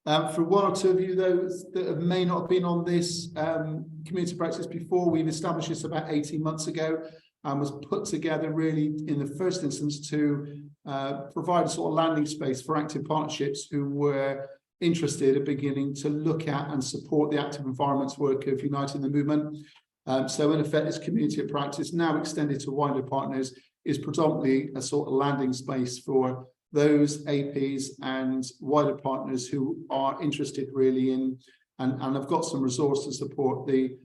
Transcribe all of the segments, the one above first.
For one or two of you, those that may not have been on this community practice before, we've established this about 18 months ago and was put together really in the first instance to provide a sort of landing space for active partnerships who were interested in beginning to look at and support the active environments work of Uniting the Movement. So in effect, this community of practice, now extended to wider partners, is predominantly a sort of landing space for those APs and wider partners who are interested really in and have got some resource to support the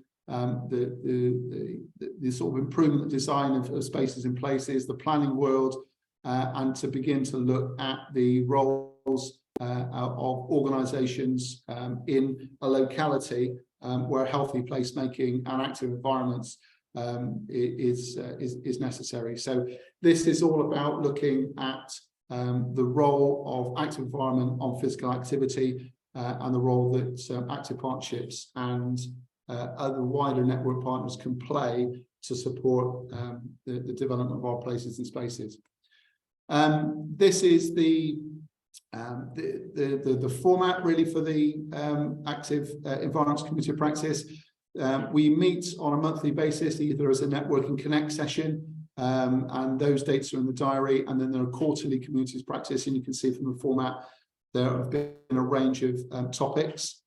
sort of improvement and design of spaces and places, the planning world, and to begin to look at the roles of organisations in a locality where healthy placemaking and active environments is necessary. So this is all about looking at the role of active environment on physical activity and the role that active partnerships and other wider network partners can play to support the development of our places and spaces. This is the format really for the active environments community of practice. We meet on a monthly basis, either as a network and connect session, and those dates are in the diary, and then there are quarterly communities practice, and you can see from the format there have been a range of topics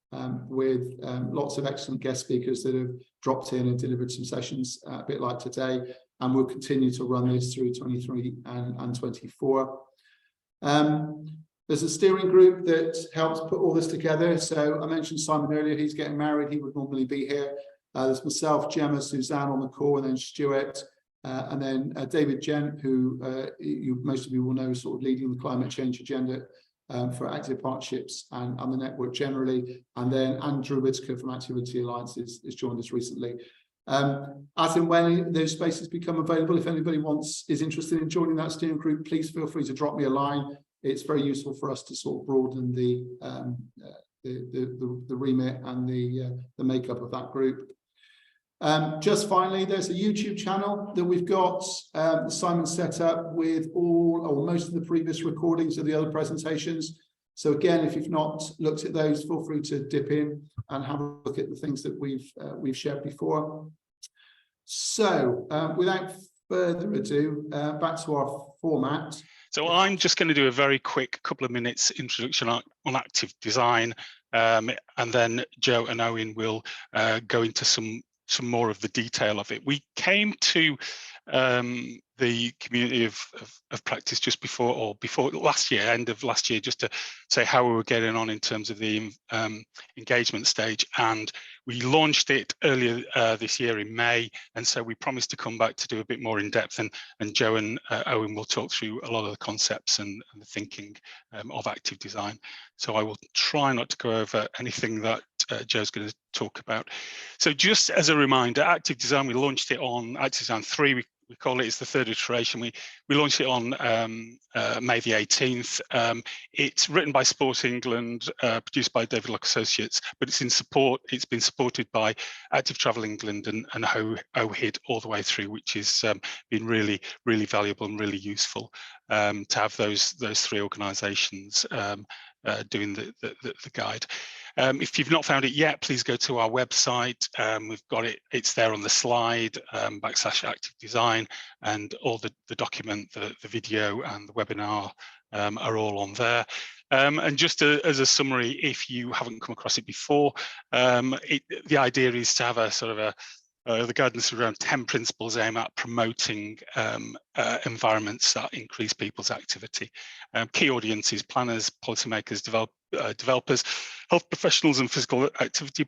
with lots of excellent guest speakers that have dropped in and delivered some sessions a bit like today, and we'll continue to run this through 23 and 24. There's a steering group that helps put all this together. So I mentioned Simon earlier, he's getting married, he would normally be here. There's myself, Gemma, Suzanne on the call, and then Stuart, and then David Gent, who most of you will know is sort of leading the climate change agenda for active partnerships and the network generally. And then Andrew Whitaker from Activity Alliance has joined us recently. As and when those spaces become available, if anybody is interested in joining that steering group, please feel free to drop me a line. It's very useful for us to sort of broaden the remit and the makeup of that group. Just finally, there's a YouTube channel that we've got Simon set up with all or most of the previous recordings of the other presentations. So again, if you've not looked at those, feel free to dip in and have a look at the things that we've shared before. So without further ado, back to our format. So I'm just going to do a very quick couple of minutes introduction on active design, and then Joe and Owen will go into some more of the detail of it. We came to the community of practice just before last year, end of last year, just to say how we were getting on in terms of the engagement stage, and we launched it earlier this year in May, and so we promised to come back to do a bit more in depth, and Joe and Owen will talk through a lot of the concepts and the thinking of active design. So I will try not to go over anything that Joe's going to talk about. So just as a reminder, active design, we launched it on Active Design 3. We call it's the third iteration. We launched it on May the 18th. It's written by Sport England, produced by David Locke Associates, but it's been supported by Active Travel England and OHID all the way through, which has been really, really valuable and really useful to have those three organisations doing the guide. If you've not found it yet, please go to our website. We've got it, it's there on the slide, /active design, and all the document, the video and the webinar are all on there. And just as a summary, if you haven't come across it before, the idea is to have a sort of the guidance around 10 principles aim at promoting environments that increase people's activity. Key audiences: planners, policymakers, developers, health professionals and physical activity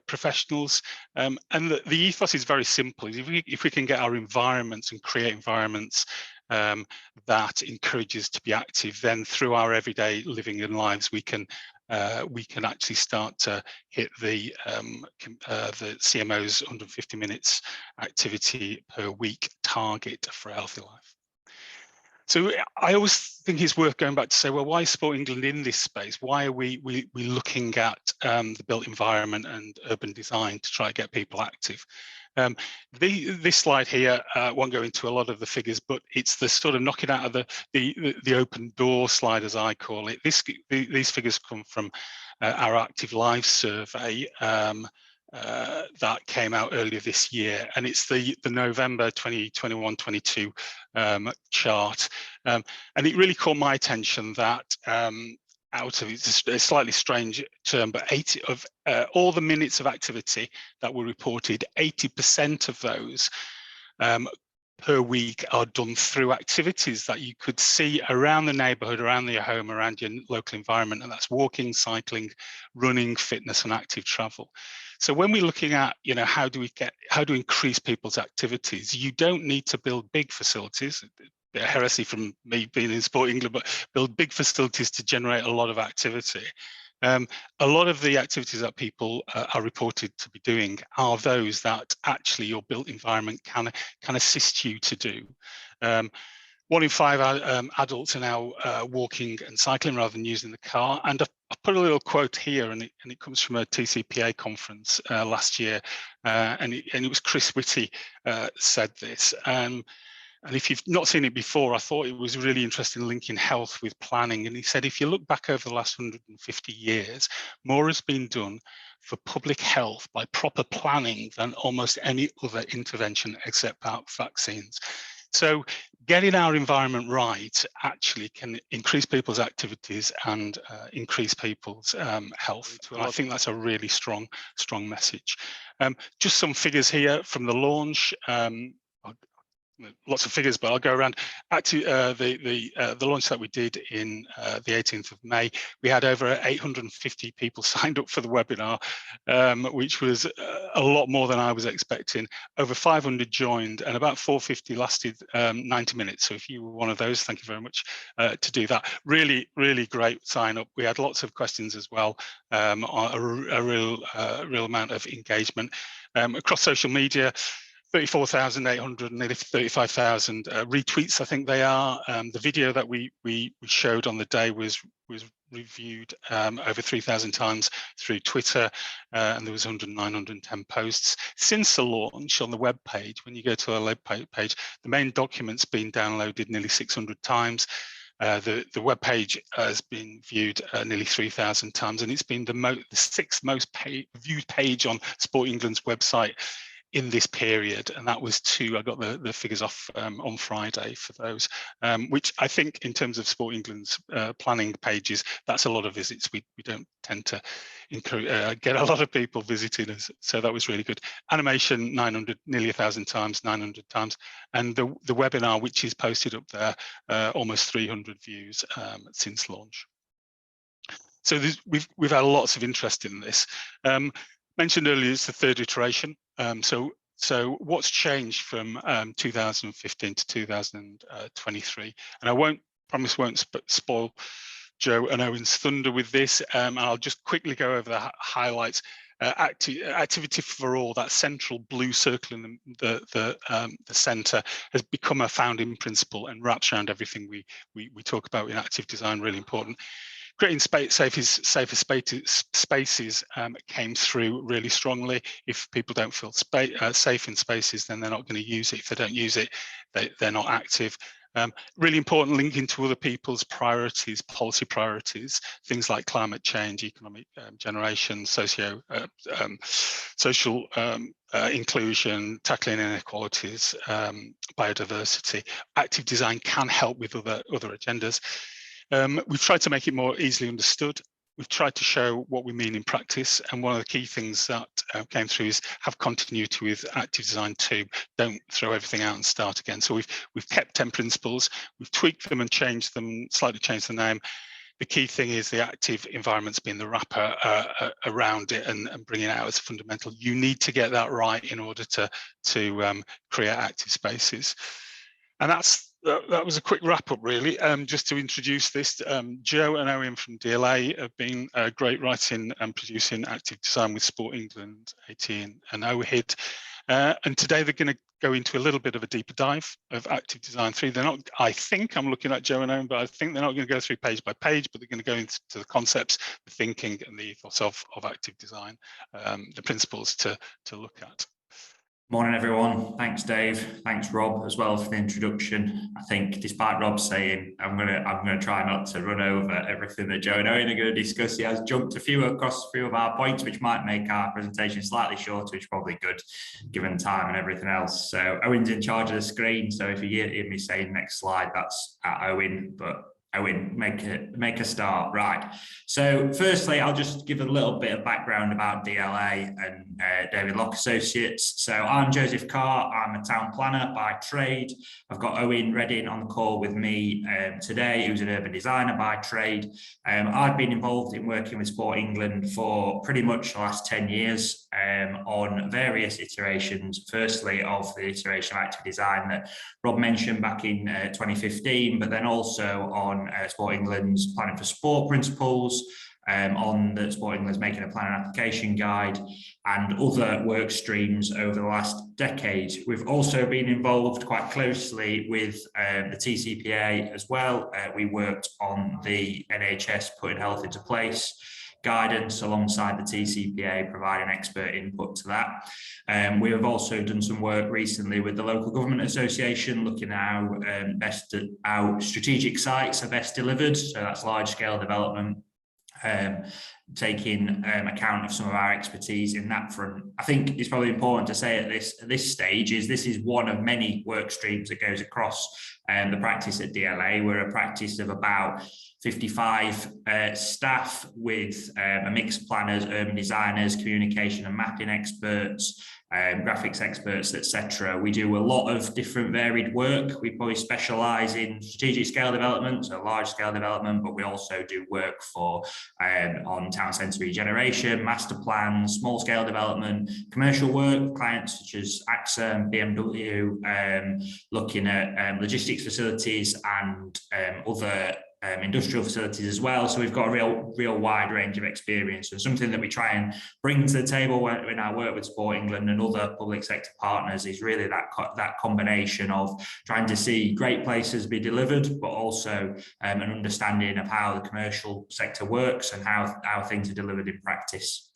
professionals. And the ethos is very simple. If we can get our environments and create environments that encourage us to be active, then through our everyday living and lives, we can actually start to hit the CMO's 150 minutes activity per week target for a healthy life. So I always think it's worth going back to say, well, why is Sport England in this space? Why are we looking at the built environment and urban design to try to get people active? This slide here won't go into a lot of the figures, but it's the sort of knocking out of the open door slide, as I call it. These figures come from our Active Lives survey that came out earlier this year, and it's the November 2021-22 chart, and it really caught my attention that out of it's a slightly strange term, but 80 of all the minutes of activity that were reported, 80% of those per week are done through activities that you could see around the neighbourhood, around your home, around your local environment, and that's walking, cycling, running, fitness, and active travel. So when we're looking at, you know, how do we increase people's activities, you don't need to build big facilities. A heresy from me being in Sport England, but build big facilities to generate a lot of activity. A lot of the activities that people are reported to be doing are those that actually your built environment can assist you to do. 1 in 5 adults are now walking and cycling rather than using the car. And I put a little quote here, and it comes from a TCPA conference last year, and it was Chris Whitty said this. And if you've not seen it before, I thought it was really interesting linking health with planning. And he said, if you look back over the last 150 years, more has been done for public health by proper planning than almost any other intervention except vaccines. So getting our environment right actually can increase people's activities and increase people's health. And I think that's a really strong message. Just some figures here from the launch. Lots of figures, but I'll go around. Actually, the launch that we did in the 18th of May, we had over 850 people signed up for the webinar, which was a lot more than I was expecting. Over 500 joined, and about 450 lasted 90 minutes. So if you were one of those, thank you very much to do that. Really, really great sign up. We had lots of questions as well, a real amount of engagement across social media. 34,800, nearly 35,000 retweets, I think they are. The video that we showed on the day was reviewed over 3,000 times through Twitter, and there was 110 posts. Since the launch on the web page, when you go to our web page, the main document's been downloaded nearly 600 times. The web page has been viewed nearly 3,000 times, and it's been the 6th most viewed page on Sport England's website in this period, and that was I got the figures off on Friday for those, which I think in terms of Sport England's planning pages, that's a lot of visits. We don't tend to get a lot of people visiting us, so that was really good. Animation 900, nearly 1,000 times, 900 times, and the webinar, which is posted up there, almost 300 views since launch. So we've had lots of interest in this. Mentioned earlier, it's the 3rd iteration. So what's changed from 2015 to 2023? And I promise won't spoil Joe and Owen's thunder with this. I'll just quickly go over the highlights. Activity for all, that central blue circle in the centre, has become a founding principle and wraps around everything we talk about in active design. Really important. Creating safer spaces came through really strongly. If people don't feel safe in spaces, then they're not going to use it. If they don't use it, they're not active. Really important, linking to other people's priorities, policy priorities, things like climate change, economic generation, social inclusion, tackling inequalities, biodiversity. Active design can help with other agendas. We've tried to make it more easily understood. We've tried to show what we mean in practice, and one of the key things that came through is have continuity with active design too. Don't throw everything out and start again. So we've kept 10 principles, we've tweaked them and changed them, slightly changed the name. The key thing is the active environment's being the wrapper around it and bringing it out as fundamental. You need to get that right in order to create active spaces. And that was a quick wrap up, really. Just to introduce this, Joe and Owen from DLA have been great writing and producing active design with Sport England, AT and OHID. And today they're going to go into a little bit of a deeper dive of Active Design 3. They're not, I think, I'm looking at Joe and Owen, but I think they're not going to go through page by page, but they're going to go into the concepts, the thinking and the ethos of Active Design, the principles to look at. Morning, everyone. Thanks, Dave. Thanks, Rob, as well for the introduction. I think, despite Rob saying I'm gonna try not to run over everything that Joe and Owen are going to discuss, he has jumped across a few of our points, which might make our presentation slightly shorter, which is probably good given time and everything else. So Owen's in charge of the screen. So if you hear me saying next slide, that's at Owen. But Owen, make a start. Right. So firstly, I'll just give a little bit of background about DLA and David Locke Associates. So I'm Joseph Carr. I'm a town planner by trade. I've got Owen Reading on the call with me today, who's an urban designer by trade. I've been involved in working with Sport England for pretty much the last 10 years on various iterations. Firstly, of the iteration of active design that Rob mentioned back in 2015, but then also on Sport England's Planning for Sport principles, on the Sport England's Making a Plan and Application Guide, and other work streams over the last decade. We've also been involved quite closely with the TCPA as well. We worked on the NHS Putting Health into Place guidance alongside the TCPA, providing expert input to that. We have also done some work recently with the Local Government Association, looking at how strategic sites are best delivered. So that's large scale development, taking account of some of our expertise in that front. I think it's probably important to say at this stage is this is one of many work streams that goes across the practice at DLA. We're a practice of about 55 staff with a mix of planners, urban designers, communication and mapping experts, graphics experts, etc. We do a lot of different varied work. We probably specialise in strategic scale development, so large scale development, but we also do work for on town centre regeneration, master plans, small scale development, commercial work, clients such as AXA and BMW, looking at logistics facilities and other industrial facilities as well. So we've got a real wide range of experience, and something that we try and bring to the table in our work with Sport England and other public sector partners is really that combination of trying to see great places be delivered, but also an understanding of how the commercial sector works and how things are delivered in practice.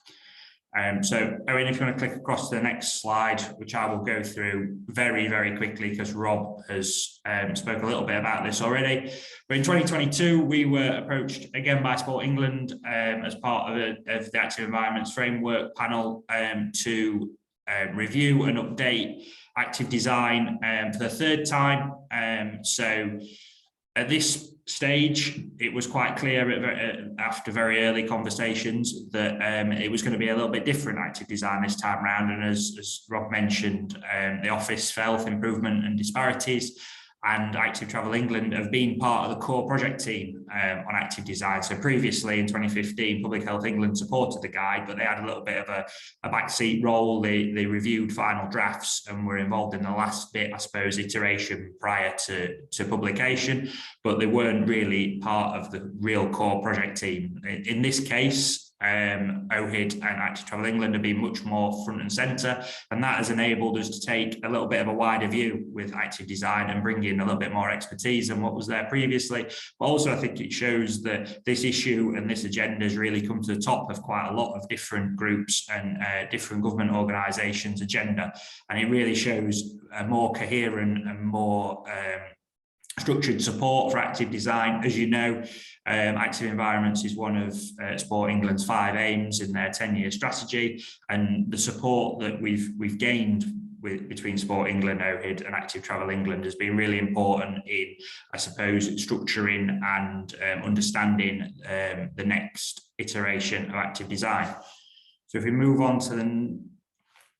So Owen, if you want to click across to the next slide, which I will go through very, very quickly because Rob has spoke a little bit about this already. But in 2022, we were approached again by Sport England as part of the Active Environments Framework panel to review and update active design for the third time. So at this stage, it was quite clear after very early conversations that it was going to be a little bit different active design this time around. And as Rob mentioned, the Office for Health Improvement and Disparities and Active Travel England have been part of the core project team on active design. So previously in 2015, Public Health England supported the guide, but they had a little bit of a backseat role. They reviewed final drafts and were involved in the last bit, I suppose, iteration prior to publication, but they weren't really part of the real core project team. In this case, OHID and Active Travel England have been much more front and centre, and that has enabled us to take a little bit of a wider view with active design and bring in a little bit more expertise than what was there previously. But also I think it shows that this issue and this agenda has really come to the top of quite a lot of different groups and different government organisations' agenda, and it really shows a more coherent and more structured support for active design. As you know, active environments is one of Sport England's 5 aims in their 10-year strategy, and the support that we've gained between Sport England, OHID and Active Travel England has been really important in, I suppose, structuring and understanding the next iteration of active design. So if we move on to the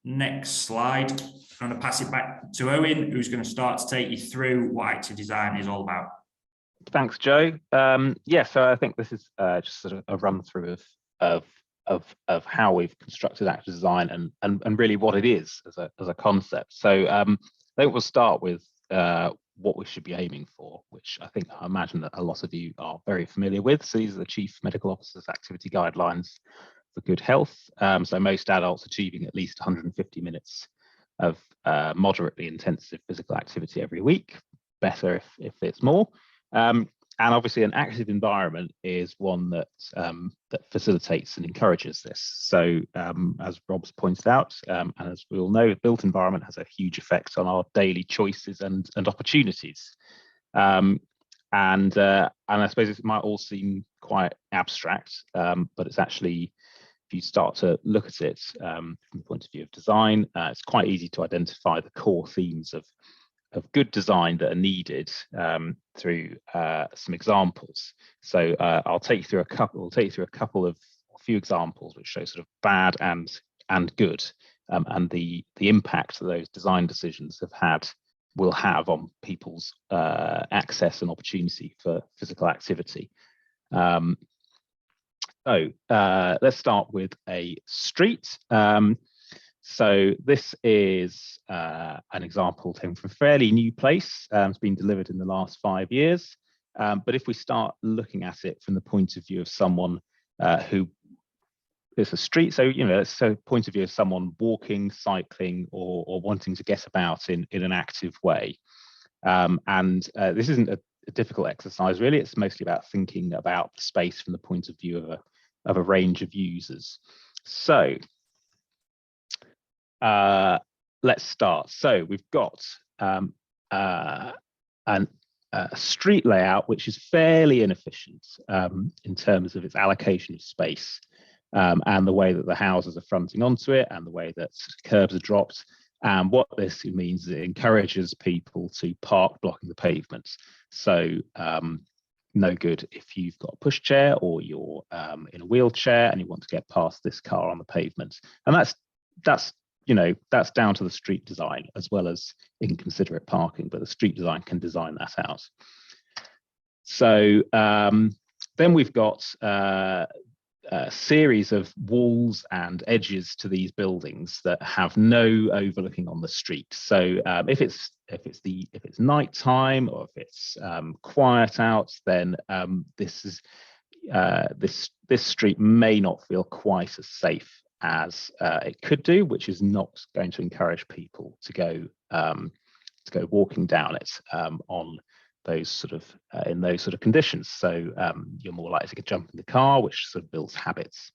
next slide, I'm going to pass it back to Owen, who's going to start to take you through what active design is all about. Thanks, Joe. Yeah, so I think this is just sort of a run through of how we've constructed active design and really what it is as a concept. So I think we'll start with what we should be aiming for, which I imagine that a lot of you are very familiar with. So these are the Chief Medical Officer's activity guidelines for good health. So most adults achieving at least 150 minutes moderately intensive physical activity every week. Better if it's more. And obviously, an active environment is one that that facilitates and encourages this. So, as Rob's pointed out, and as we all know, a built environment has a huge effect on our daily choices and opportunities. And I suppose it might all seem quite abstract, but it's actually, if you start to look at it from the point of view of design, it's quite easy to identify the core themes of good design that are needed through some examples. So I'll take you through a couple. A few examples which show sort of bad and good, and the impact that those design decisions will have on people's access and opportunity for physical activity. So let's start with a street. So this is an example taken from a fairly new place. It's been delivered in the last 5 years. But if we start looking at it from the point of view of someone who is a street, so point of view of someone walking, cycling, or wanting to get about in an active way. This isn't a difficult exercise, really. It's mostly about thinking about the space from the point of view of a range of users. So let's start. So we've got a street layout which is fairly inefficient in terms of its allocation of space, and the way that the houses are fronting onto it, and the way that curbs are dropped. And what this means is it encourages people to park blocking the pavements. So no good if you've got a pushchair or you're in a wheelchair and you want to get past this car on the pavement. And that's down to the street design as well as inconsiderate parking, but the street design can design that out. So then we've got a series of walls and edges to these buildings that have no overlooking on the street. So if it's nighttime, or if it's quiet out, then this street may not feel quite as safe as it could do, which is not going to encourage people to go walking down it on those sort of in those sort of conditions. So you're more likely to jump in the car, which sort of builds habits.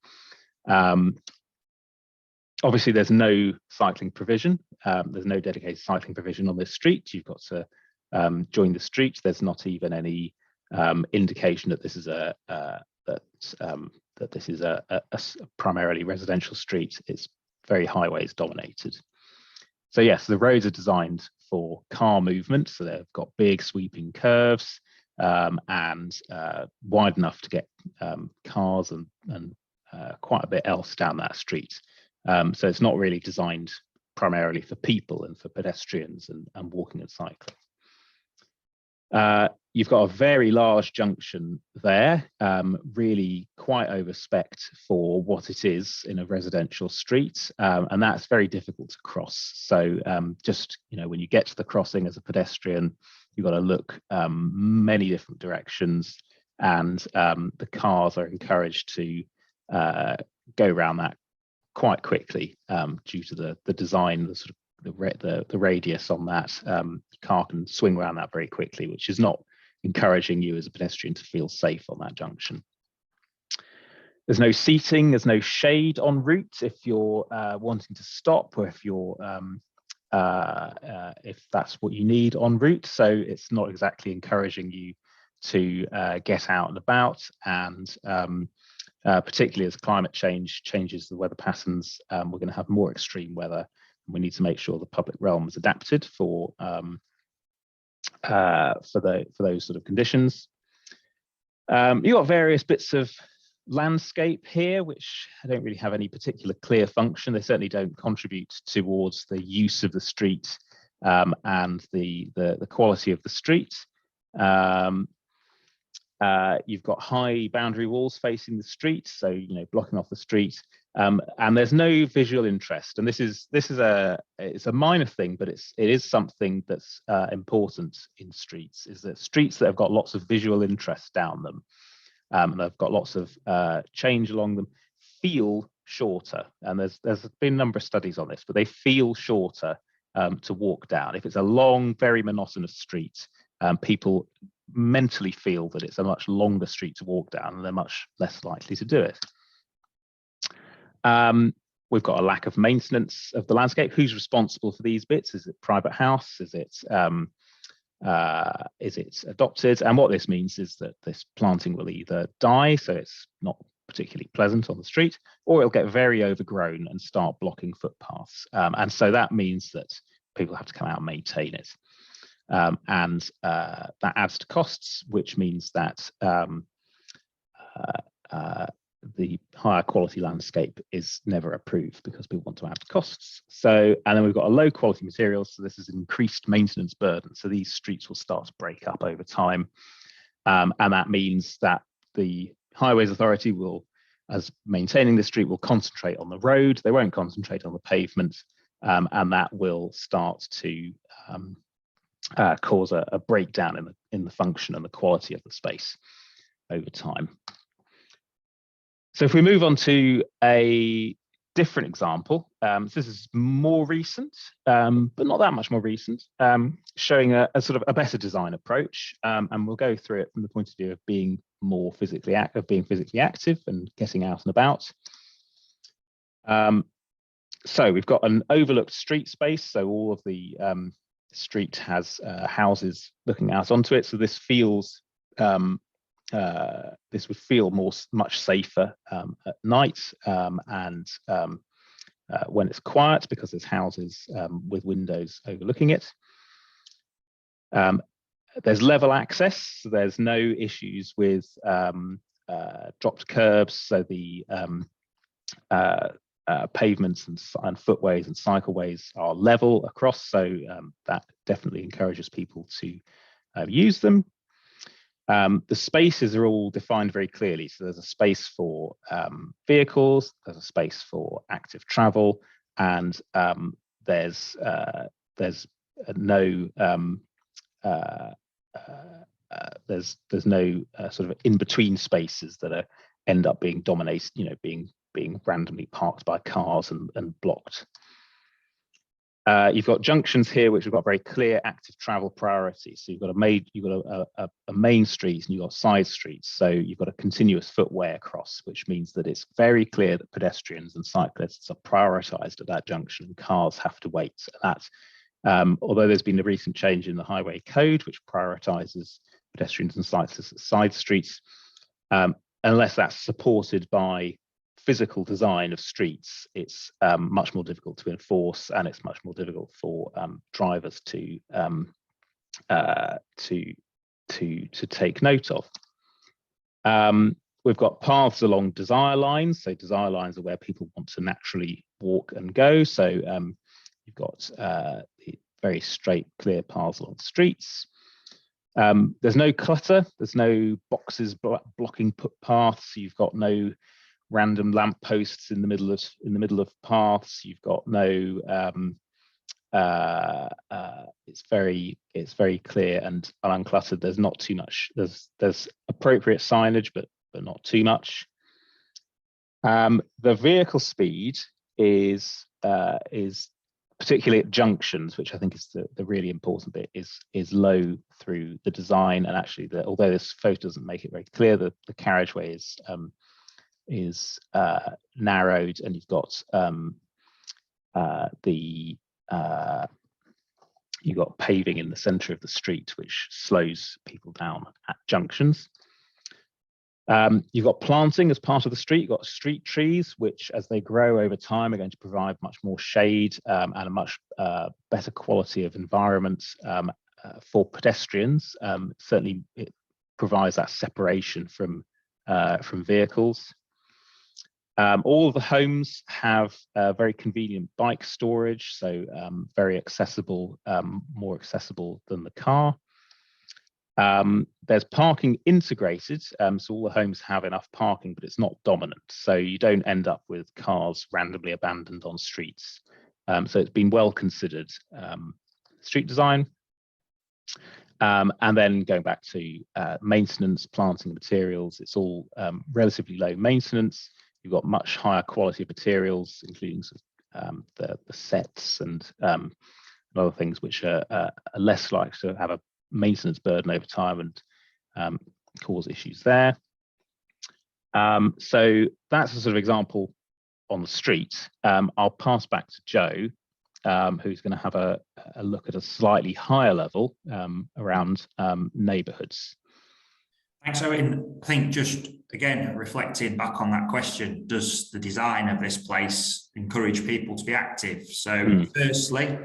Obviously, there's no cycling provision. There's no dedicated cycling provision on this street. You've got to join the street. There's not even any indication that this is a primarily residential street. It's very highways dominated. So yes, the roads are designed for car movement, so they've got big sweeping curves and wide enough to get cars and quite a bit else down that street. So it's not really designed primarily for people and for pedestrians and walking and cycling. You've got a very large junction there, really quite over-spec'd for what it is in a residential street, and that's very difficult to cross. So just, when you get to the crossing as a pedestrian, you've got to look many different directions, and the cars are encouraged to go around that quite quickly due to the design, the sort of the radius on that. Car can swing around that very quickly, which is not encouraging you as a pedestrian to feel safe on that junction. There's no seating, there's no shade en route if you're wanting to stop, or if you're if that's what you need en route. So it's not exactly encouraging you to get out and about, and particularly as climate change changes the weather patterns, we're going to have more extreme weather. We need to make sure the public realm is adapted for those sort of conditions. You've got various bits of landscape here, which I don't really have any particular clear function. They certainly don't contribute towards the use of the street and the quality of the street. You've got high boundary walls facing the street, so blocking off the street, and there's no visual interest. And it's a minor thing, but it is something that's important in streets. Is that streets that have got lots of visual interest down them, and they've got lots of change along them, feel shorter. And there's been a number of studies on this, but they feel shorter to walk down. If it's a long, very monotonous street, people mentally feel that it's a much longer street to walk down, and they're much less likely to do it. We've got a lack of maintenance of the landscape. Who's responsible for these bits? Is it private house? Is it adopted? And what this means is that this planting will either die, so it's not particularly pleasant on the street, or it'll get very overgrown and start blocking footpaths. And so that means that people have to come out and maintain it. And that adds to costs, which means that the higher quality landscape is never approved because people want to add costs. So, and then we've got a low quality materials. So this is increased maintenance burden. So these streets will start to break up over time. And that means that the Highways Authority will, as maintaining the street, will concentrate on the road. They won't concentrate on the pavement. And that will start to cause a breakdown in the function and the quality of the space over time. So if we move on to a different example, so this is more recent, but not that much more recent, showing a sort of a better design approach, and we'll go through it from the point of view of being more physically active, and getting out and about. So we've got an overlooked street space, so all of the street has houses looking out onto it. So this feels this would feel much safer at night and when it's quiet, because there's houses with windows overlooking it. There's level access, so there's no issues with dropped curbs, so the pavements and footways and cycleways are level across, so that definitely encourages people to use them. The spaces are all defined very clearly. So there's a space for vehicles, there's a space for active travel, and there's no sort of in between spaces that end up being dominated, being randomly parked by cars and blocked. You've got junctions here, which have got very clear active travel priorities. So you've got a main street and you've got side streets. So you've got a continuous footway across, which means that it's very clear that pedestrians and cyclists are prioritized at that junction and cars have to wait. That, although there's been a recent change in the highway code, which prioritizes pedestrians and cyclists at side streets, unless that's supported by physical design of streets, it's much more difficult to enforce, and it's much more difficult for drivers to take note of. We've got paths along desire lines. So desire lines are where people want to naturally walk and go. So you've got very straight, clear paths along the streets. There's no clutter. There's no boxes blocking paths. You've got no random lamp posts in the middle of paths. You've got no it's very clear and uncluttered. There's not too much. There's appropriate signage, but not too much. The vehicle speed is particularly at junctions, which I think is the really important bit, is low through the design. And actually, although this photo doesn't make it very clear, the carriageway is narrowed, and you've got you've got paving in the center of the street, which slows people down at junctions. You've got planting as part of the street. You've got street trees, which as they grow over time are going to provide much more shade and a much better quality of environment for pedestrians. Certainly it provides that separation from vehicles. All of the homes have very convenient bike storage, so very accessible, more accessible than the car. There's parking integrated, so all the homes have enough parking, but it's not dominant. So you don't end up with cars randomly abandoned on streets. So it's been well considered street design. And then going back to maintenance, planting materials, it's all relatively low maintenance. You've got much higher quality of materials, including the sets and and other things which are less likely to have a maintenance burden over time and cause issues there. So that's a sort of example on the street. I'll pass back to Joe, who's going to have a look at a slightly higher level around neighbourhoods. Thanks, Owen. I think just again, reflecting back on that question, does the design of this place encourage people to be active? So firstly,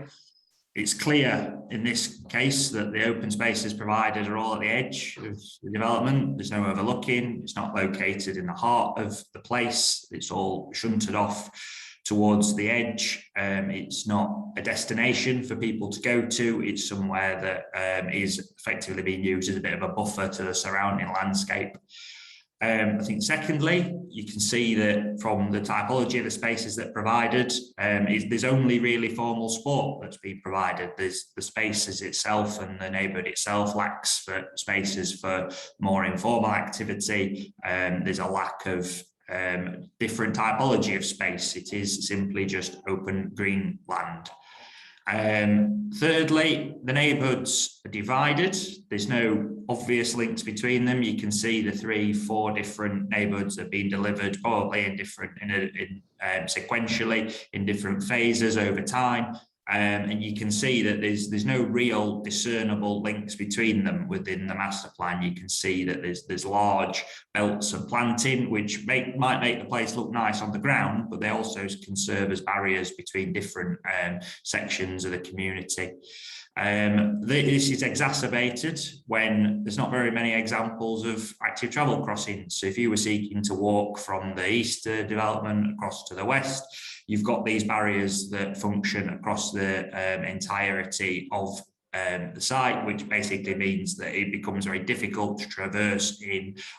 it's clear in this case that the open spaces provided are all at the edge of the development. There's no overlooking. It's not located in the heart of the place. It's all shunted off towards the edge. It's not a destination for people to go to. It's somewhere that is effectively being used as a bit of a buffer to the surrounding landscape. I think secondly, you can see that from the typology of the spaces that are provided, there's only really formal sport that's been provided. There's the spaces itself and the neighbourhood itself lacks for spaces for more informal activity. There's a lack of different typology of space. It is simply just open green land. Thirdly, the neighbourhoods are divided. There's no obvious links between them. You can see the 3-4 different neighbourhoods that have been delivered, probably sequentially in different phases over time. And you can see that there's no real discernible links between them within the master plan. You can see that there's large belts of planting, which might make the place look nice on the ground, but they also can serve as barriers between different sections of the community. This is exacerbated when there's not very many examples of active travel crossings. So if you were seeking to walk from the east development across to the west, you've got these barriers that function across the entirety of the site, which basically means that it becomes very difficult to traverse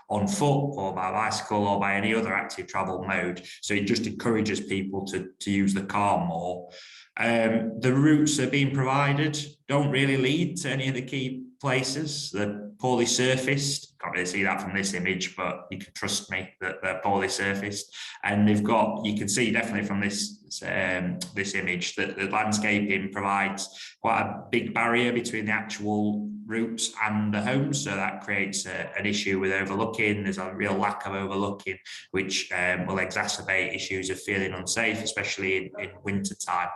on foot or by bicycle or by any other active travel mode. So it just encourages people to use the car more. The routes that are being provided don't really lead to any of the key places. They're poorly surfaced. Can't really see that from this image, but you can trust me that they're poorly surfaced. And you can see definitely from this image that the landscaping provides quite a big barrier between the actual routes and the homes. So that creates an issue with overlooking. There's a real lack of overlooking, which will exacerbate issues of feeling unsafe, especially in winter time.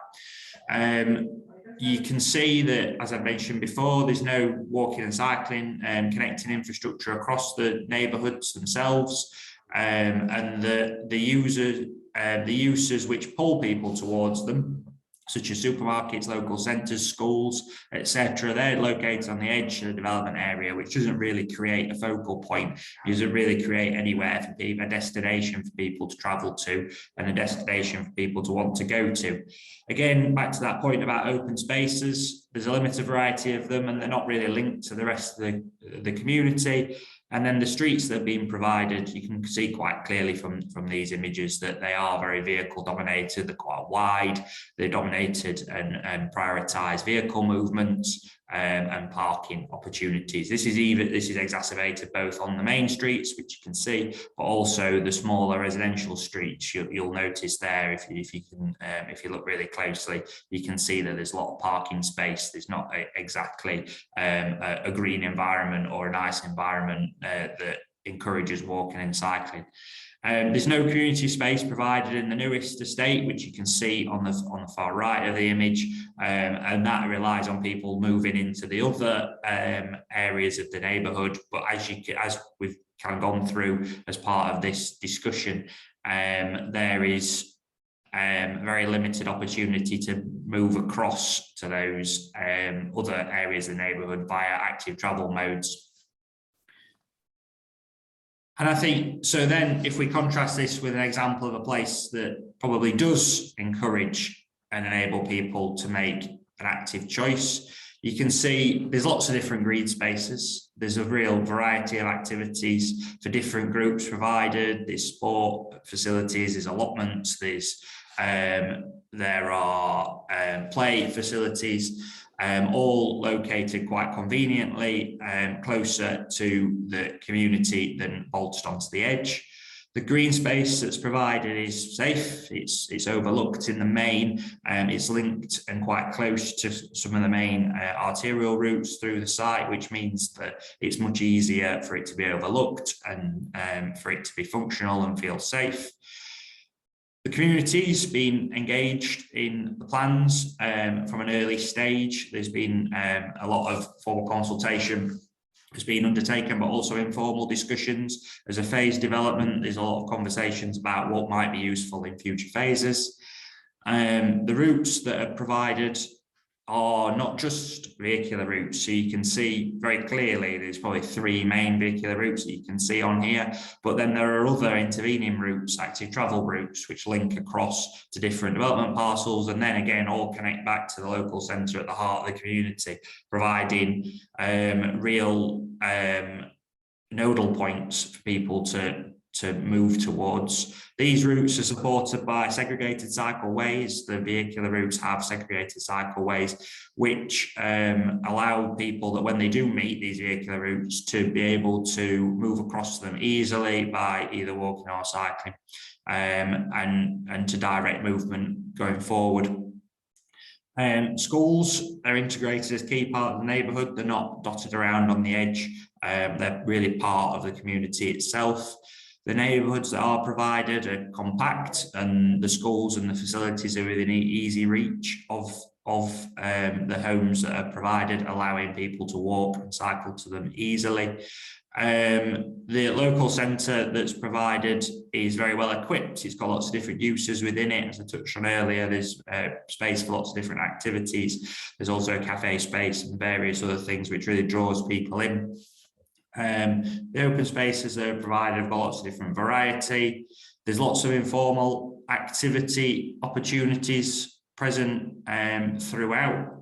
You can see that, as I mentioned before, there's no walking and cycling connecting infrastructure across the neighbourhoods themselves, and the uses which pull people towards them, such as supermarkets, local centres, schools, etc. They're located on the edge of the development area, which doesn't really create a focal point. It doesn't really create anywhere for people, a destination for people to travel to and a destination for people to want to go to. Again, back to that point about open spaces, there's a limited variety of them and they're not really linked to the rest of the community. And then the streets that are being provided, you can see quite clearly from these images that they are very vehicle dominated. They're quite wide. They're dominated and prioritise vehicle movements and parking opportunities. This is exacerbated both on the main streets, which you can see, but also the smaller residential streets. You'll notice there, if you look really closely, you can see that there's a lot of parking space. There's not exactly a green environment or a nice environment that encourages walking and cycling. There's no community space provided in the newest estate, which you can see on the far right of the image, and that relies on people moving into the other areas of the neighbourhood. But as we've kind of gone through as part of this discussion, there is very limited opportunity to move across to those other areas of the neighbourhood via active travel modes. And I think, so then if we contrast this with an example of a place that probably does encourage and enable people to make an active choice, you can see there's lots of different green spaces. There's a real variety of activities for different groups provided. There's sport facilities, there's allotments, there are play facilities, all located quite conveniently closer to the community than bolted onto the edge. The green space that's provided is safe, it's overlooked in the main, it's linked and quite close to some of the main arterial routes through the site, which means that it's much easier for it to be overlooked and for it to be functional and feel safe. The community's been engaged in the plans from an early stage. There's been a lot of formal consultation has been undertaken, but also informal discussions. As a phase development, there's a lot of conversations about what might be useful in future phases. The routes that are provided are not just vehicular routes. So you can see very clearly there's probably 3 main vehicular routes that you can see on here, but then there are other intervening routes, active travel routes, which link across to different development parcels, and then again all connect back to the local centre at the heart of the community, providing real nodal points for people to move towards. These routes are supported by segregated cycleways. The vehicular routes have segregated cycleways, which allow people that when they do meet these vehicular routes to be able to move across them easily by either walking or cycling, and to direct movement going forward. Schools are integrated as key part of the neighbourhood. They're not dotted around on the edge. They're really part of the community itself. The neighbourhoods that are provided are compact, and the schools and the facilities are within easy reach of the homes that are provided, allowing people to walk and cycle to them easily. The local centre that's provided is very well equipped. It's got lots of different uses within it. As I touched on earlier, there's space for lots of different activities. There's also a cafe space and various other things which really draws people in. The open spaces that are provided have got lots of different variety. There's lots of informal activity opportunities present throughout.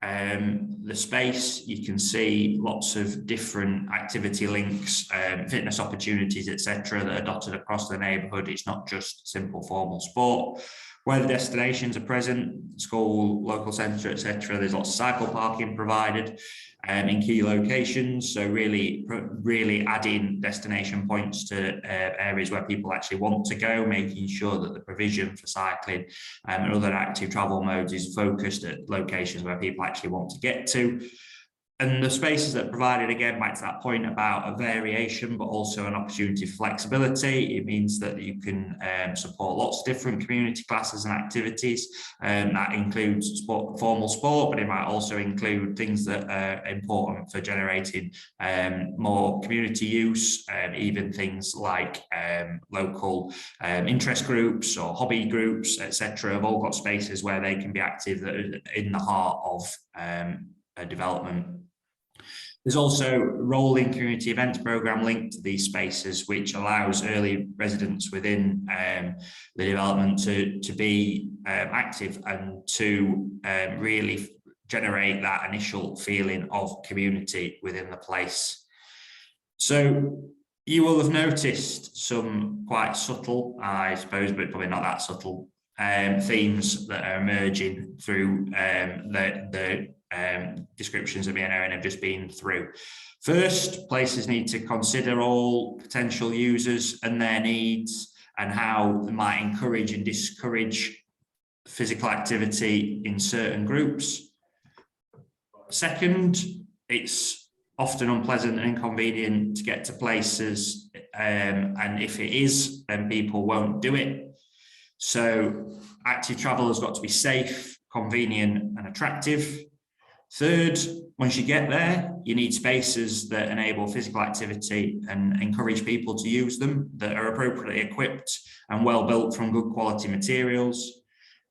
The space, you can see lots of different activity links, fitness opportunities, etc., that are dotted across the neighbourhood. It's not just simple formal sport. Where the destinations are present, school, local centre, etc., there's lots of cycle parking provided in key locations. So really adding destination points to areas where people actually want to go, making sure that the provision for cycling and other active travel modes is focused at locations where people actually want to get to. And the spaces that are provided, again, back to that point about a variation, but also an opportunity for flexibility. It means that you can support lots of different community classes and activities. That includes formal sport, but it might also include things that are important for generating more community use, even things like local interest groups or hobby groups, etc. have all got spaces where they can be active that are in the heart of a development. There's also a rolling community events program linked to these spaces, which allows early residents within the development to be active and to really generate that initial feeling of community within the place. So you will have noticed some quite subtle, I suppose, but probably not that subtle, themes that are emerging through the descriptions that me and Owen have just been through. First, places need to consider all potential users and their needs and how they might encourage and discourage physical activity in certain groups. Second, it's often unpleasant and inconvenient to get to places, and if it is, then people won't do it. So active travel has got to be safe, convenient and attractive. Third, once you get there, you need spaces that enable physical activity and encourage people to use them, that are appropriately equipped and well built from good quality materials.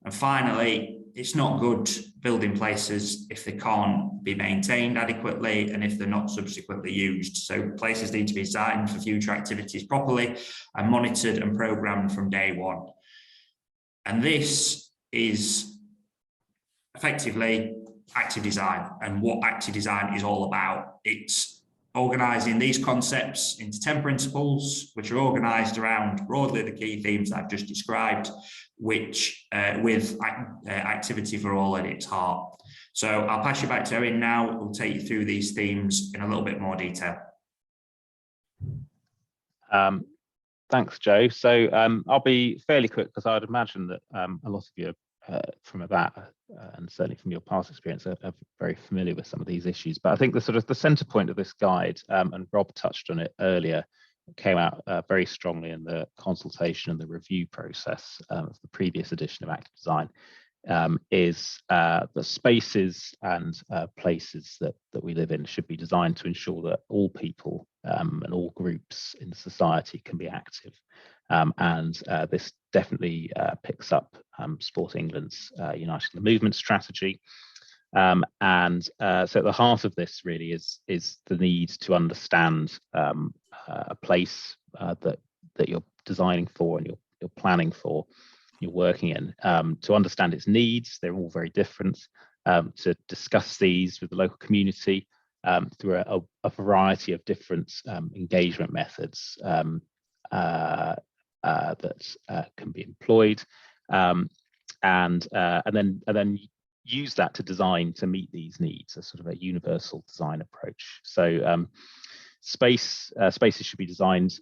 And finally, it's not good building places if they can't be maintained adequately and if they're not subsequently used. So places need to be designed for future activities properly and monitored and programmed from day one. And this is effectively active design, and what active design is all about. It's organising these concepts into 10 principles, which are organised around broadly the key themes that I've just described, which with activity for all at its heart. So I'll pass you back to Owen now, who'll take you through these themes in a little bit more detail. Thanks, Joe. So I'll be fairly quick because I'd imagine that a lot of you from about and certainly from your past experience are very familiar with some of these issues. But I think the centre point of this guide, and Rob touched on it earlier, came out very strongly in the consultation and the review process of the previous edition of Active Design, is the spaces and places that we live in should be designed to ensure that all people and all groups in society can be active. And this definitely picks up Sport England's Uniting the Movement strategy. So at the heart of this really is the need to understand a place that you're designing for and you're planning for, you're working in, to understand its needs. They're all very different, to discuss these with the local community through a variety of different engagement methods that can be employed, and then use that to design to meet these needs, a sort of a universal design approach. So spaces should be designed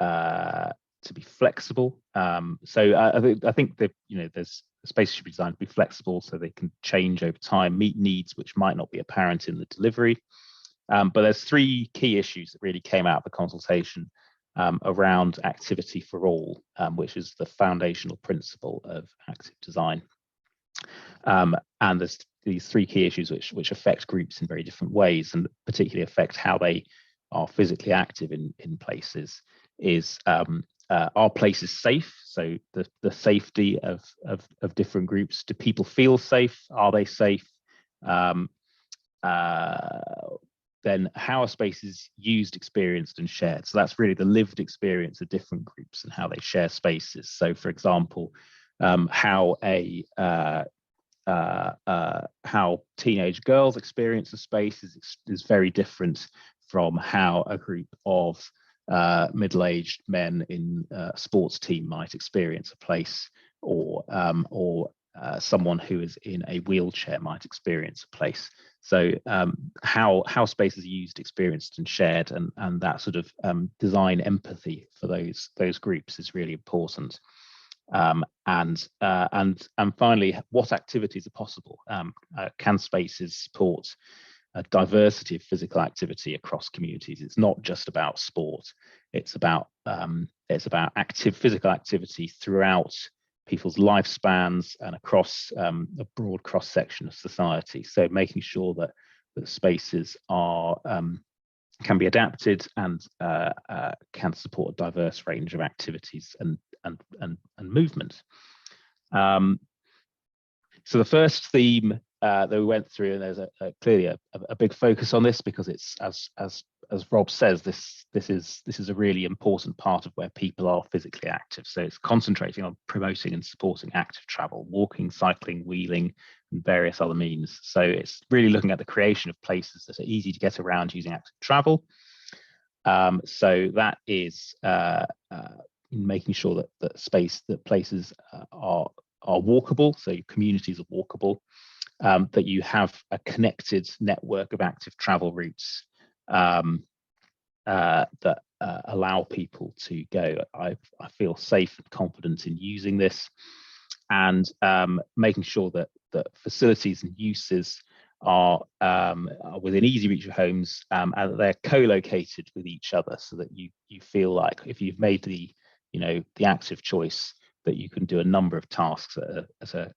to be flexible. So I think that there's spaces should be designed to be flexible so they can change over time, meet needs which might not be apparent in the delivery. But there's three key issues that really came out of the consultation around activity for all, which is the foundational principle of active design. And there's these three key issues which affect groups in very different ways, and particularly affect how they are physically active in places. Is are places safe? So the safety of different groups. Do people feel safe? Are they safe? Then how are spaces used, experienced, and shared? So that's really the lived experience of different groups and how they share spaces. So, for example, how teenage girls experience a space is very different from how a group of middle-aged men in a sports team might experience a place, or someone who is in a wheelchair might experience a place. So how spaces are used, experienced, and shared, and that sort of design empathy for those groups is really important. And finally, what activities are possible? Can spaces support a diversity of physical activity across communities? It's not just about sport. It's about physical activity throughout people's lifespans and across a broad cross section of society. So making sure that spaces are can be adapted and can support a diverse range of activities and movement. So the first theme that we went through, and there's clearly a big focus on this because it's as Rob says, this is a really important part of where people are physically active. So it's concentrating on promoting and supporting active travel, walking, cycling, wheeling, and various other means. So it's really looking at the creation of places that are easy to get around using active travel. So that is making sure that places are walkable, so your communities are walkable, that you have a connected network of active travel routes that allow people to go. I feel safe and confident in using this, and making sure that facilities and uses are within easy reach of homes, and that they're co-located with each other, so that you feel like if you've made the active choice, that you can do a number of tasks at a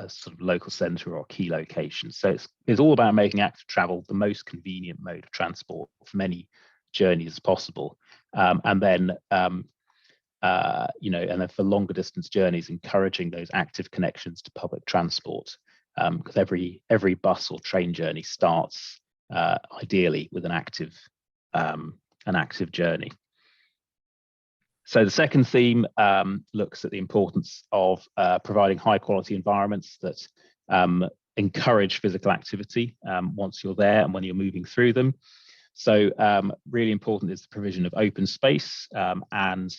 sort of local centre or key location. So it's all about making active travel the most convenient mode of transport for many journeys as possible, and then for longer distance journeys, encouraging those active connections to public transport, because every bus or train journey starts ideally with an active journey. So the second theme looks at the importance of providing high quality environments that encourage physical activity once you're there and when you're moving through them. So really important is the provision of open space, and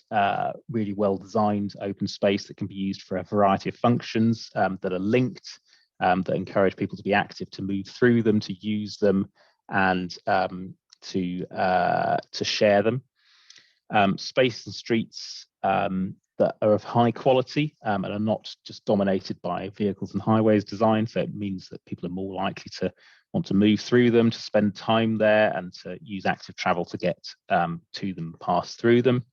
really well designed open space that can be used for a variety of functions that are linked, that encourage people to be active, to move through them, to use them, and to share them. Spaces and streets that are of high quality and are not just dominated by vehicles and highways design. So it means that people are more likely to want to move through them, to spend time there, and to use active travel to get to them, pass through them.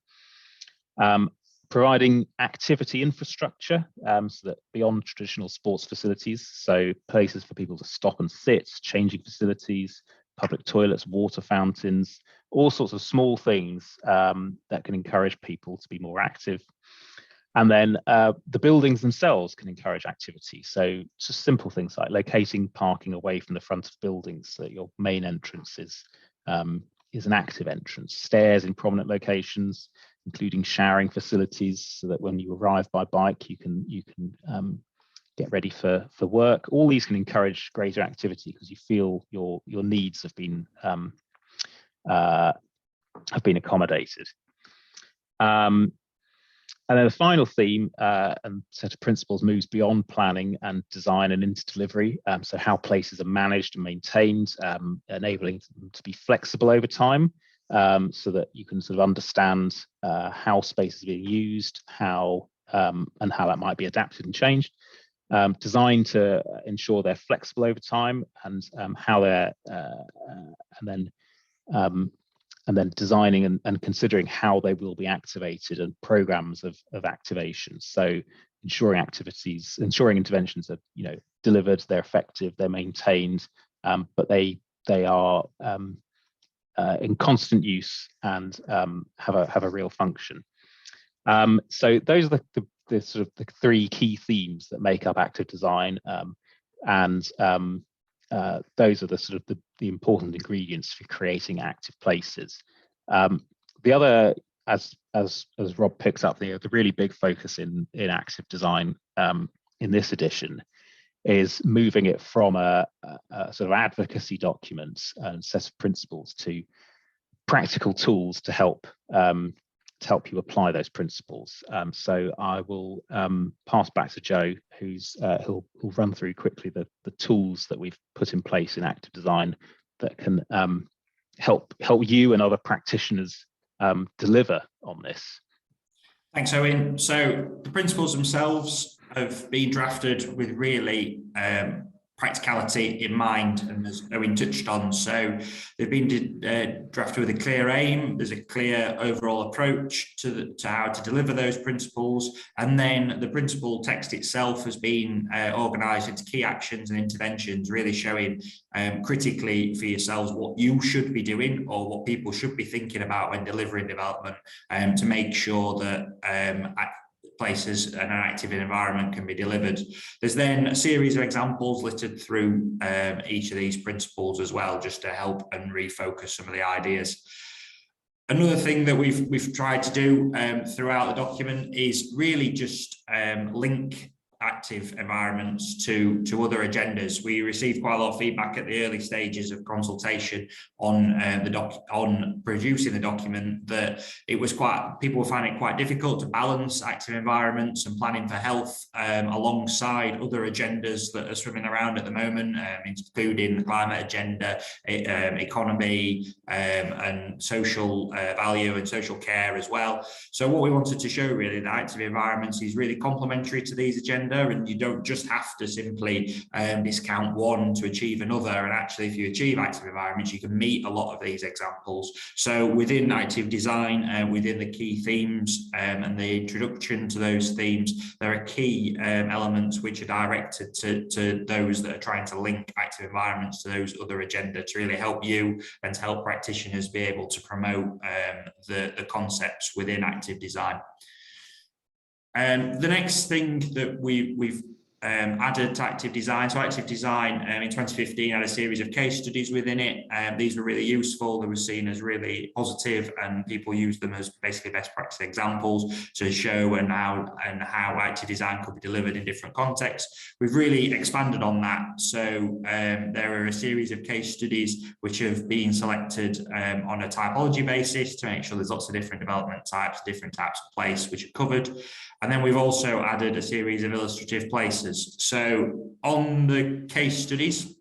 Providing activity infrastructure so that beyond traditional sports facilities, so places for people to stop and sit, changing facilities, public toilets, water fountains, all sorts of small things that can encourage people to be more active. And then the buildings themselves can encourage activity. So just simple things like locating parking away from the front of buildings so that your main entrance is an active entrance. Stairs in prominent locations, including showering facilities, so that when you arrive by bike, you can get ready for work. All these can encourage greater activity because you feel your needs have been accommodated. And then the final theme and set of principles moves beyond planning and design and into delivery. So how places are managed and maintained, enabling them to be flexible over time, so that you can sort of understand how space is being used, how and how that might be adapted and changed. Designed to ensure they're flexible over time, and how they're and then designing and considering how they will be activated and programs of activation. So ensuring interventions are delivered, they're effective, they're maintained, but they are in constant use and have a real function. So those are the sort of the three key themes that make up active design, and those are the sort of the important ingredients for creating active places. The other, as Rob picks up, the really big focus in active design in this edition is moving it from a sort of advocacy document and set of principles to practical tools to help you apply those principles. So I will pass back to Joe, who'll run through quickly the tools that we've put in place in active design that can help you and other practitioners deliver on this. Thanks, Owen. So the principles themselves have been drafted with really practicality in mind, and as Owen touched on, so they've been drafted with a clear aim. There's a clear overall approach to how to deliver those principles, and then the principle text itself has been organised into key actions and interventions, really showing critically for yourselves what you should be doing or what people should be thinking about when delivering development, to make sure that places and an active environment can be delivered. There's then a series of examples littered through each of these principles as well, just to help and refocus some of the ideas. Another thing that we've tried to do throughout the document is really just link active environments to other agendas. We received quite a lot of feedback at the early stages of consultation on producing the document, that people were finding it quite difficult to balance active environments and planning for health alongside other agendas that are swimming around at the moment, including the climate agenda, economy, and social value and social care as well. So what we wanted to show really, that active environments is really complementary to these agendas, and you don't just have to simply discount one to achieve another. And actually, if you achieve active environments, you can meet a lot of these examples. So within active design, within the key themes and the introduction to those themes, there are key elements which are directed to those that are trying to link active environments to those other agendas, to really help you and to help practitioners be able to promote the concepts within active design. The next thing that we've added to active design. So active design in 2015 had a series of case studies within it. These were really useful. They were seen as really positive, and people used them as basically best practice examples to show and how active design could be delivered in different contexts. We've really expanded on that. So there are a series of case studies which have been selected on a typology basis to make sure there's lots of different development types, different types of place which are covered. And then we've also added a series of illustrative places. So on the case studies,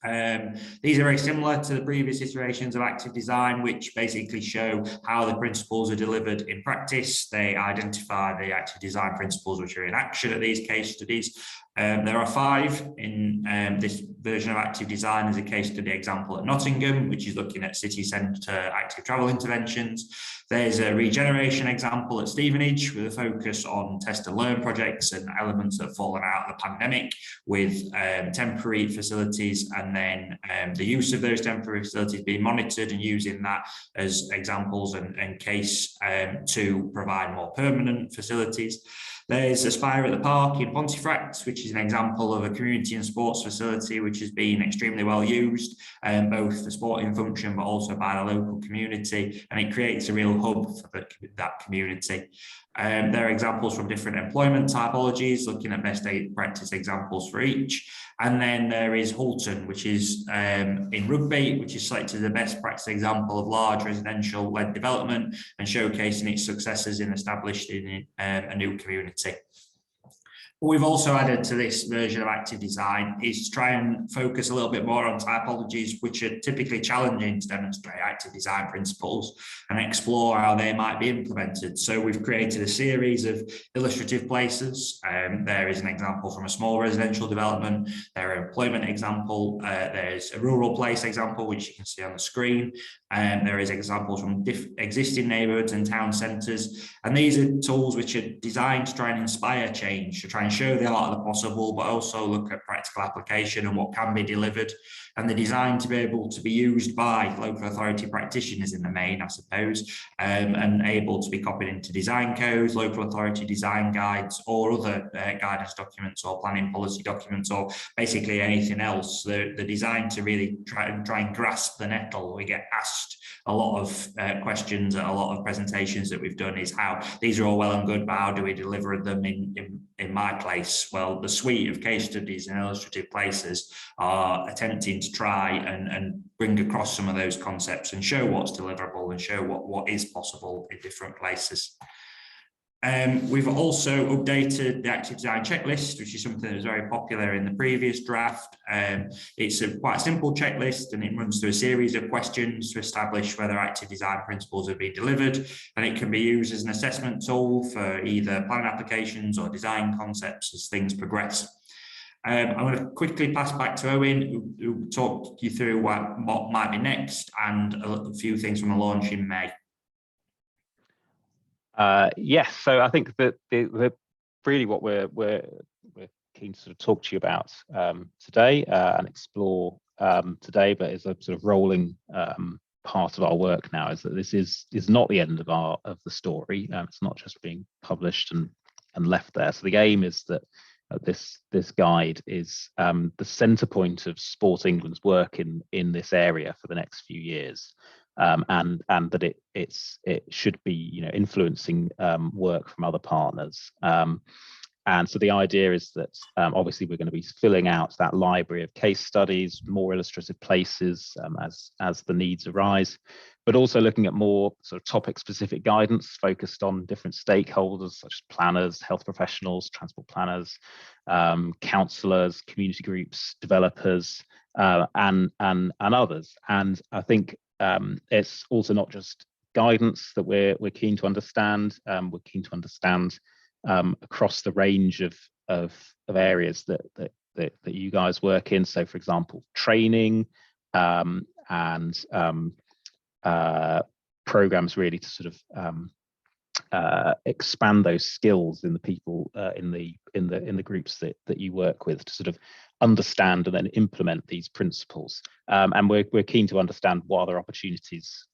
These are very similar to the previous iterations of active design, which basically show how the principles are delivered in practice. They identify the active design principles which are in action at these case studies. There are 5 in this version of active design. There's a case study example at Nottingham, which is looking at city centre active travel interventions. There's a regeneration example at Stevenage with a focus on test and learn projects and elements that have fallen out of the pandemic, with temporary facilities and then the use of those temporary facilities being monitored and using that as examples and case to provide more permanent facilities. There's Aspire at the Park in Pontefract, which is an example of a community and sports facility which has been extremely well used, both for sporting function but also by the local community, and it creates a real hub for that community. There are examples from different employment typologies, looking at best practice examples for each. And then there is Holt, which is in Rugby, which is selected as the best practice example of large residential-led development and showcasing its successes in establishing a new community. What we've also added to this version of active design is to try and focus a little bit more on typologies which are typically challenging to demonstrate active design principles and explore how they might be implemented. So we've created a series of illustrative places. There is an example from a small residential development. There are employment example. There's a rural place example, which you can see on the screen. There is examples from existing neighbourhoods and town centres. And these are tools which are designed to try and inspire change, to try and show the art of the possible, but also look at practical application and what can be delivered. And they're designed to be able to be used by local authority practitioners in the main, I suppose, and able to be copied into design codes, local authority design guides, or other guidance documents or planning policy documents, or basically anything else. They're designed to really try and grasp the nettle. We get asked a lot of questions at a lot of presentations that we've done, is how these are all well and good, but how do we deliver them in my place? Well, the suite of case studies and illustrative places are attempting to try and bring across some of those concepts and show what's deliverable and show what is possible in different places. We've also updated the active design checklist, which is something that was very popular in the previous draft. It's a quite simple checklist, and it runs through a series of questions to establish whether active design principles have been delivered, and it can be used as an assessment tool for either planning applications or design concepts as things progress. I'm going to quickly pass back to Owen, who will talk you through what might be next and a few things from the launch in May. Yes, so I think that really what we're keen to sort of talk to you about today and explore today, but is a sort of rolling part of our work now, is that this is not the end of the story. It's not just being published and left there. So the aim is that this guide is the centre point of Sport England's work in this area for the next few years. And that it should be influencing work from other partners. And so the idea is that obviously we're going to be filling out that library of case studies, more illustrative places as the needs arise, but also looking at more sort of topic specific guidance focused on different stakeholders such as planners, health professionals, transport planners, councillors, community groups, developers, and others. And I think it's also not just guidance that we're keen to understand. We're keen to understand across the range of areas that you guys work in. So, for example, training and programs really to sort of expand those skills in the people in the groups that you work with, to sort of understand and then implement these principles. And we're keen to understand what other opportunities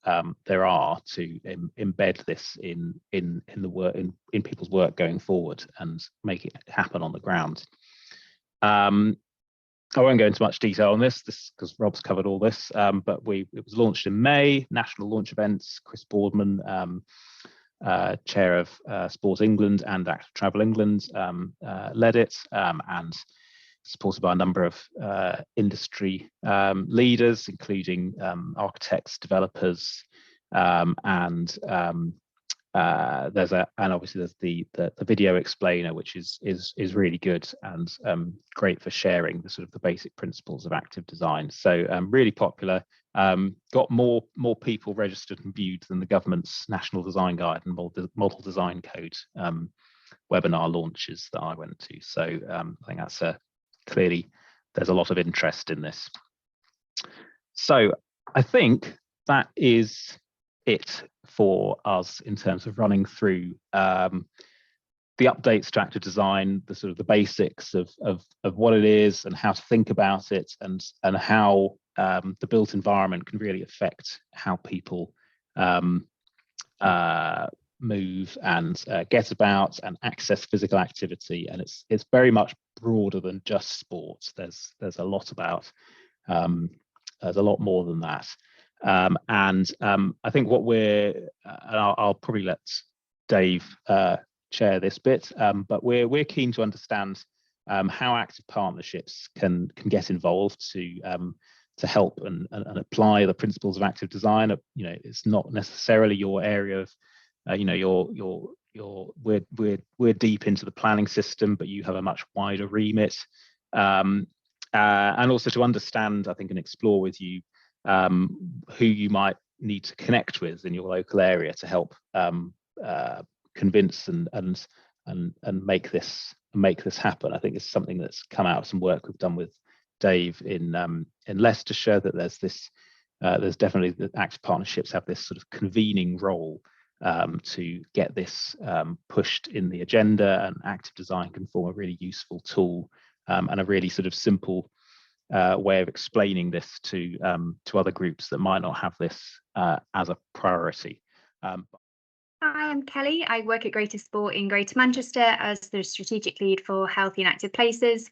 there are to embed this in the work in people's work going forward and make it happen on the ground. I won't go into much detail on this because Rob's covered all this, but it was launched in May, national launch events. Chris Boardman, chair of Sport England and Active Travel England, led it, and supported by a number of industry leaders, including architects, developers, and and obviously there's the video explainer, which is really good and great for sharing the sort of the basic principles of active design. So really popular. Got more people registered and viewed than the government's National Design Guide and Model Design Code webinar launches that I went to. So I think that's clearly there's a lot of interest in this. So I think that is it for us in terms of running through the updates to active design, the sort of the basics of what it is and how to think about it, and how the built environment can really affect how people move and get about and access physical activity. And it's very much broader than just sports. There's a lot about there's a lot more than that. I think what and I'll probably let Dave chair this bit, but we're keen to understand how active partnerships can get involved to help and apply the principles of active design. You know, it's not necessarily your area of you know, we're deep into the planning system, but you have a much wider remit, and also to understand, I think, and explore with you who you might need to connect with in your local area to help convince and make this happen. I think it's something that's come out of some work we've done with Dave in Leicestershire, that there's definitely the active partnerships have this sort of convening role to get this pushed in the agenda, and active design can form a really useful tool and a really sort of simple way of explaining this to other groups that might not have this as a priority. Hi, I'm Kelly. I work at Greater Sport in Greater Manchester as the strategic lead for healthy and active places.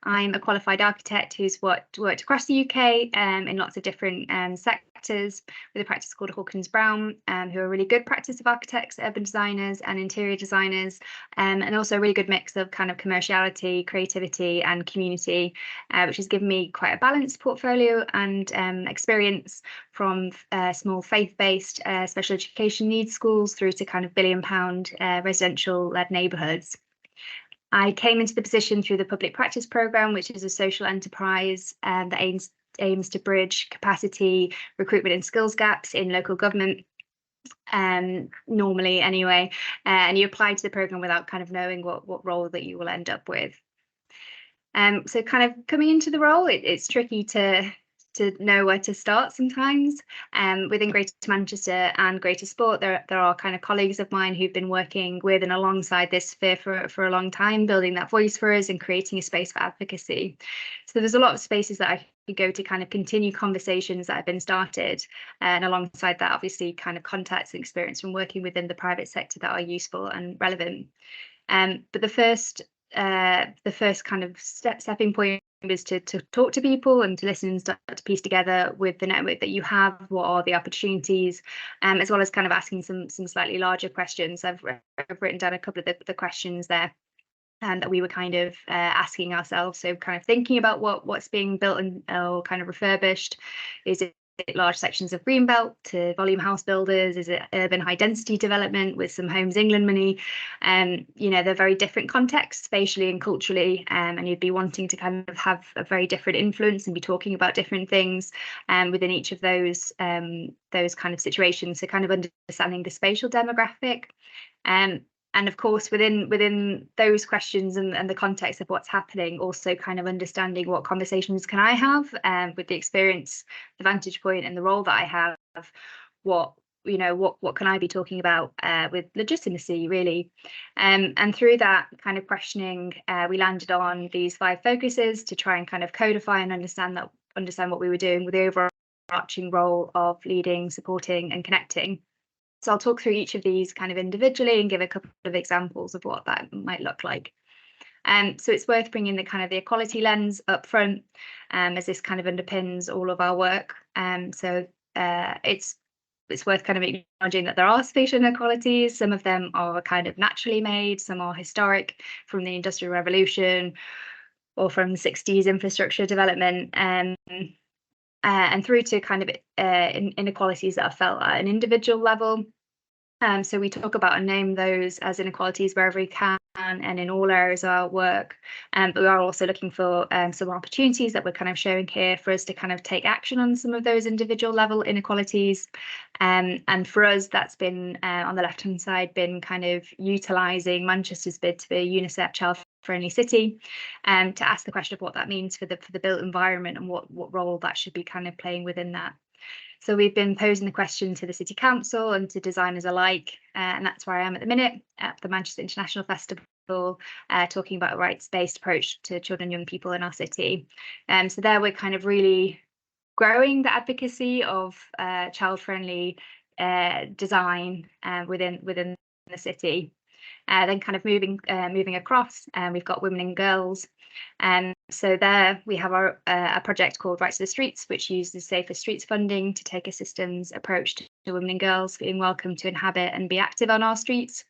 I'm a qualified architect who's worked across the UK in lots of different sectors with a practice called Hawkins Brown, who are a really good practice of architects, urban designers and interior designers, and also a really good mix of kind of commerciality, creativity and community, which has given me quite a balanced portfolio and experience from small faith-based special education needs schools through to kind of £1 billion residential-led neighbourhoods. I came into the position through the public practice programme, which is a social enterprise that aims to bridge capacity, recruitment and skills gaps in local government, normally anyway, and you apply to the programme without kind of knowing what role that you will end up with. So kind of coming into the role, it's tricky to know where to start sometimes. Within Greater Manchester and Greater Sport, there are kind of colleagues of mine who've been working with and alongside this sphere for a long time, building that voice for us and creating a space for advocacy. So there's a lot of spaces that I could go to kind of continue conversations that have been started, and alongside that, obviously, kind of contacts and experience from working within the private sector that are useful and relevant. But the first kind of stepping point is to talk to people and to listen and start to piece together with the network that you have what are the opportunities, as well as kind of asking some slightly larger questions. I've written down a couple of the questions there that we were kind of asking ourselves. So kind of thinking about what's being built and or kind of refurbished. Is it large sections of greenbelt to volume house builders? Is it urban high density development with some Homes England money? You know, they're very different contexts spatially and culturally, and you'd be wanting to kind of have a very different influence and be talking about different things within each of those kind of situations. So kind of understanding the spatial demographic. And of course, within those questions and the context of what's happening, also kind of understanding what conversations can I have with the experience, the vantage point and the role that I have, what can I be talking about with legitimacy, really. And through that kind of questioning, we landed on these 5 focuses to try and kind of codify and understand what we were doing with the overarching role of leading, supporting and connecting. So I'll talk through each of these kind of individually and give a couple of examples of what that might look like. So it's worth bringing the kind of the equality lens up front, as this kind of underpins all of our work. So it's worth kind of acknowledging that there are spatial inequalities. Some of them are kind of naturally made, some are historic from the Industrial Revolution or from the 60s infrastructure development. And through to kind of inequalities that are felt at an individual level. So we talk about and name those as inequalities wherever we can and in all areas of our work. But we are also looking for some opportunities that we're kind of showing here for us to kind of take action on some of those individual level inequalities. And for us, that's been on the left-hand side, been kind of utilising Manchester's bid to be a UNICEF child-friendly city, to ask the question of what that means for the built environment and what role that should be kind of playing within that. So we've been posing the question to the City Council and to designers alike, and that's where I am at the minute at the Manchester International Festival, talking about a rights-based approach to children and young people in our city. So there we're kind of really growing the advocacy of child-friendly design within the city. Then kind of moving across, we've got women and girls. So there we have our a project called Rights to the Streets, which uses Safer Streets funding to take a systems approach to women and girls being welcome to inhabit and be active on our streets,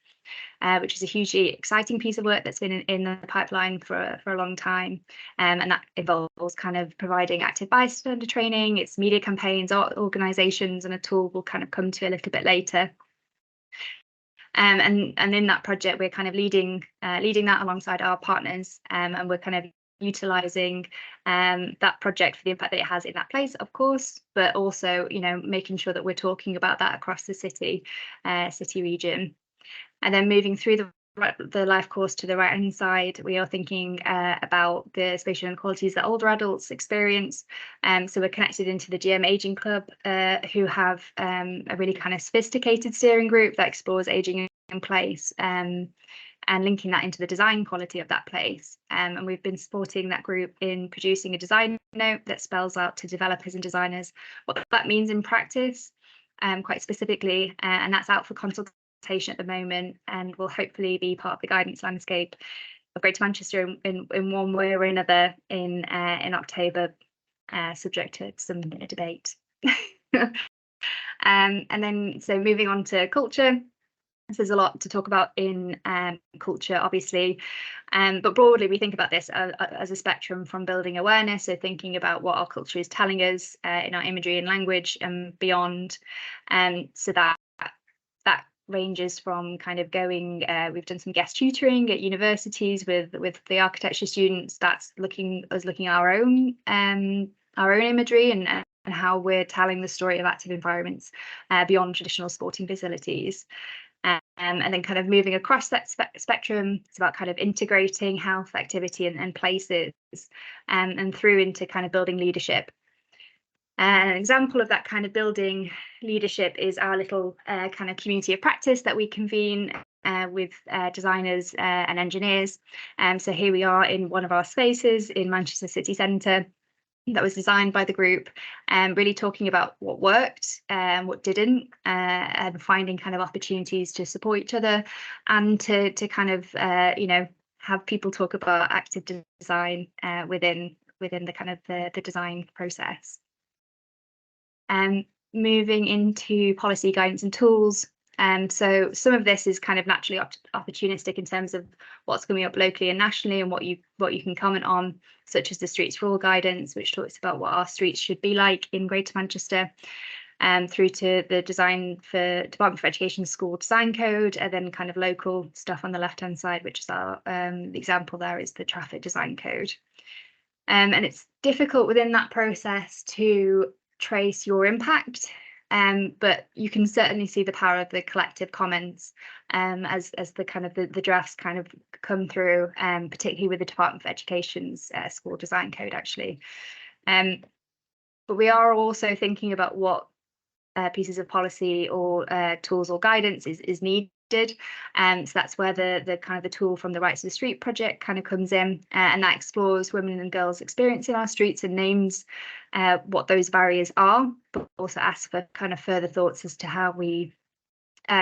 which is a hugely exciting piece of work that's been in the pipeline for a long time. And that involves kind of providing active bystander training, it's media campaigns, organisations, and a tool we'll kind of come to a little bit later. And in that project, we're kind of leading that alongside our partners, and we're kind of utilising that project for the impact that it has in that place, of course, but also, you know, making sure that we're talking about that across the city region. And then moving through the life course to the right hand side, we are thinking about the spatial inequalities that older adults experience. So we're connected into the GM Aging Club, who have a really kind of sophisticated steering group that explores aging in place, and linking that into the design quality of that place. And we've been supporting that group in producing a design note that spells out to developers and designers what that means in practice, quite specifically, and that's out for consultation at the moment, and will hopefully be part of the guidance landscape of Greater Manchester in one way or another in October, subject to some debate. And then so moving on to culture. There's a lot to talk about in culture, obviously, but broadly we think about this as a spectrum from building awareness, so thinking about what our culture is telling us in our imagery and language and beyond, so that ranges from kind of going, we've done some guest tutoring at universities with the architecture students. That's looking at our own imagery and how we're telling the story of active environments beyond traditional sporting facilities. And then kind of moving across that spectrum, it's about kind of integrating health, activity and places, and through into kind of building leadership. An example of that kind of building leadership is our little kind of community of practice that we convene with designers and engineers. So here we are in one of our spaces in Manchester City Centre that was designed by the group, really talking about what worked and what didn't, and finding kind of opportunities to support each other and to kind of you know, have people talk about active design within the kind of the design process. Moving into policy guidance and tools. So some of this is kind of naturally opportunistic in terms of what's coming up locally and nationally and what you can comment on, such as the Streets for All guidance, which talks about what our streets should be like in Greater Manchester, through to the design for Department for Education School Design Code, and then kind of local stuff on the left-hand side, which is our the example there is the Traffic Design Code. And it's difficult within that process to trace your impact, but you can certainly see the power of the collective comments as the kind of the drafts kind of come through, particularly with the Department for Education's School Design Code, actually. But we are also thinking about what pieces of policy or tools or guidance is needed. So that's where the kind of the tool from the Rights to the Street project kind of comes in, and that explores women and girls' experience in our streets and names what those barriers are, but also asks for kind of further thoughts as to how we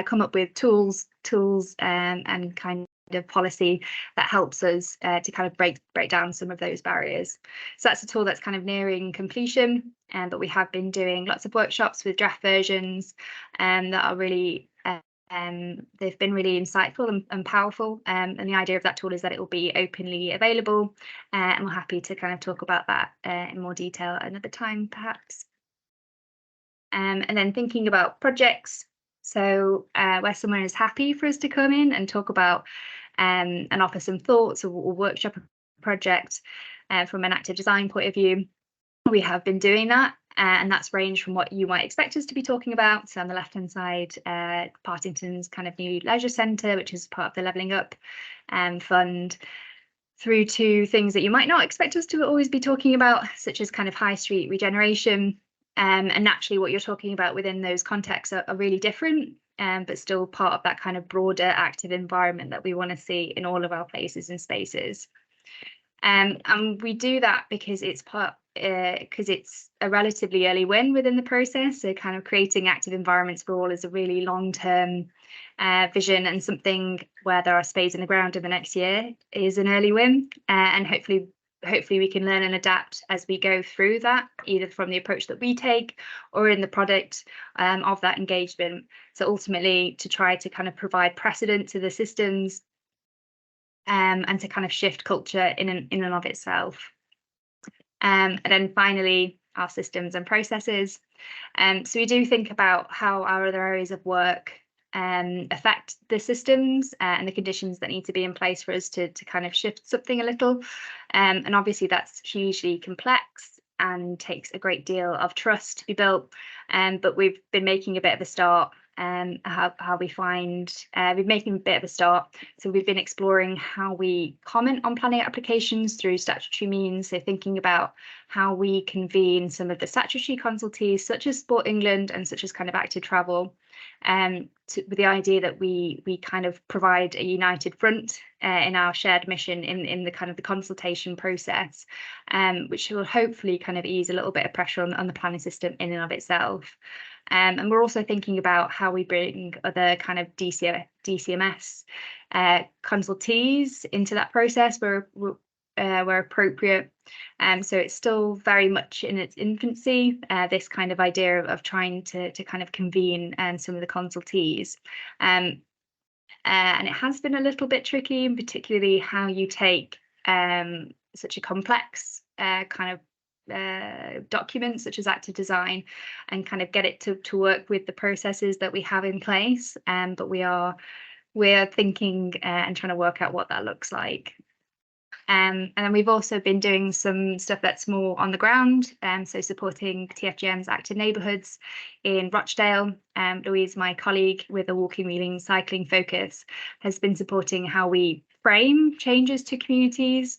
come up with tools and kind of policy that helps us to kind of break down some of those barriers. So that's a tool that's kind of nearing completion, but we have been doing lots of workshops with draft versions that are really they've been really insightful and powerful, and the idea of that tool is that it will be openly available, and we're happy to kind of talk about that in more detail another time perhaps. And then thinking about projects, So where someone is happy for us to come in and talk about and offer some thoughts or workshop a project from an active design point of view, we have been doing that. And that's ranged from what you might expect us to be talking about. So on the left-hand side, Partington's kind of new leisure centre, which is part of the Levelling Up fund, through to things that you might not expect us to always be talking about, such as kind of high street regeneration. And naturally, what you're talking about within those contexts are really different, but still part of that kind of broader active environment that we want to see in all of our places and spaces. And we do that because it's a relatively early win within the process. So kind of creating active environments for all is a really long-term vision, and something where there are spades in the ground in the next year is an early win. And hopefully we can learn and adapt as we go through that, either from the approach that we take or in the product of that engagement. So ultimately to try to kind of provide precedent to the systems and to kind of shift culture in and of itself. And then finally, our systems and processes. So we do think about how our other areas of work affect the systems and the conditions that need to be in place for us to kind of shift something a little. And obviously that's hugely complex and takes a great deal of trust to be built. But we've been making a bit of a start. How we find we're making a bit of a start. So we've been exploring how we comment on planning applications through statutory means. So thinking about how we convene some of the statutory consultees, such as Sport England and such as kind of active travel, with the idea that we kind of provide a united front in our shared mission in the kind of the consultation process, which will hopefully kind of ease a little bit of pressure on the planning system in and of itself. And we're also thinking about how we bring other kind of DCMS consultees into that process where appropriate. So it's still very much in its infancy, this kind of idea of trying to kind of convene some of the consultees. And it has been a little bit tricky, and particularly how you take such a complex kind of documents such as active design and kind of get it to work with the processes that we have in place. But we're thinking and trying to work out what that looks like. And then we've also been doing some stuff that's more on the ground, so supporting TFGM's active neighbourhoods in Rochdale. Louise, my colleague with a walking, wheeling, cycling focus, has been supporting how we frame changes to communities.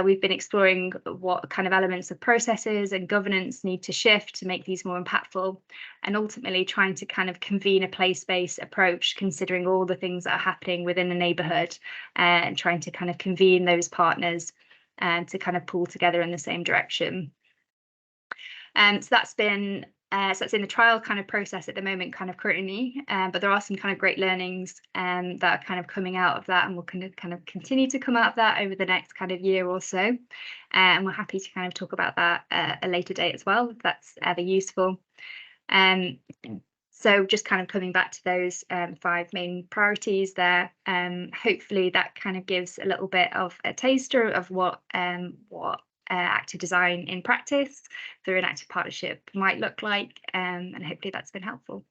We've been exploring what kind of elements of processes and governance need to shift to make these more impactful, and ultimately trying to kind of convene a place-based approach, considering all the things that are happening within the neighbourhood, and trying to kind of convene those partners and to kind of pull together in the same direction. So that's been so that's in the trial kind of process at the moment, kind of currently, but there are some kind of great learnings that are kind of coming out of that, and will kind of continue to come out of that over the next kind of year or so. And we're happy to kind of talk about that at a later date as well, if that's ever useful. So just kind of coming back to those 5 main priorities there, hopefully that kind of gives a little bit of a taster of what active design in practice through an active partnership might look like, and hopefully that's been helpful.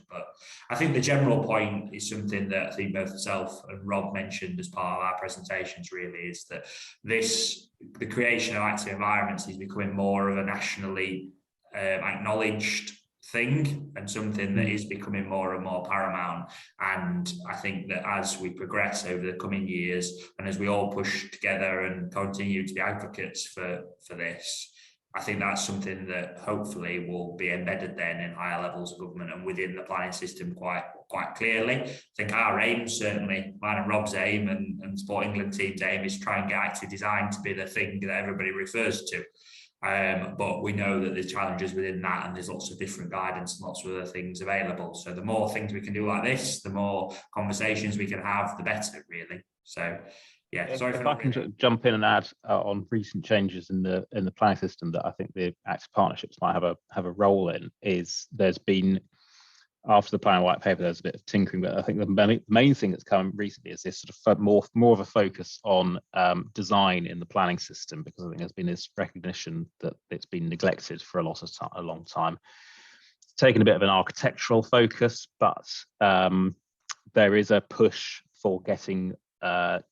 But I think the general point is something that I think both myself and Rob mentioned as part of our presentations, really, is that the creation of active environments is becoming more of a nationally acknowledged thing, and something that is becoming more and more paramount. And I think that as we progress over the coming years, and as we all push together and continue to be advocates for this, I think that's something that hopefully will be embedded then in higher levels of government and within the planning system quite clearly. I think our aim, certainly mine and Rob's aim and Sport England team's aim, is to try and get active design to be the thing that everybody refers to. But we know that there's challenges within that, and there's lots of different guidance and lots of other things available. So the more things we can do like this, the more conversations we can have, the better, really. So yeah, sorry if I can jump in and add on recent changes in the planning system that I think the active partnerships might have a role in, is there's been, after the planning white paper, there's a bit of tinkering, but I think the main thing that's come recently is this sort of more of a focus on design in the planning system, because I think there's been this recognition that it's been neglected for a long time. taken a bit of an architectural focus, but there is a push for getting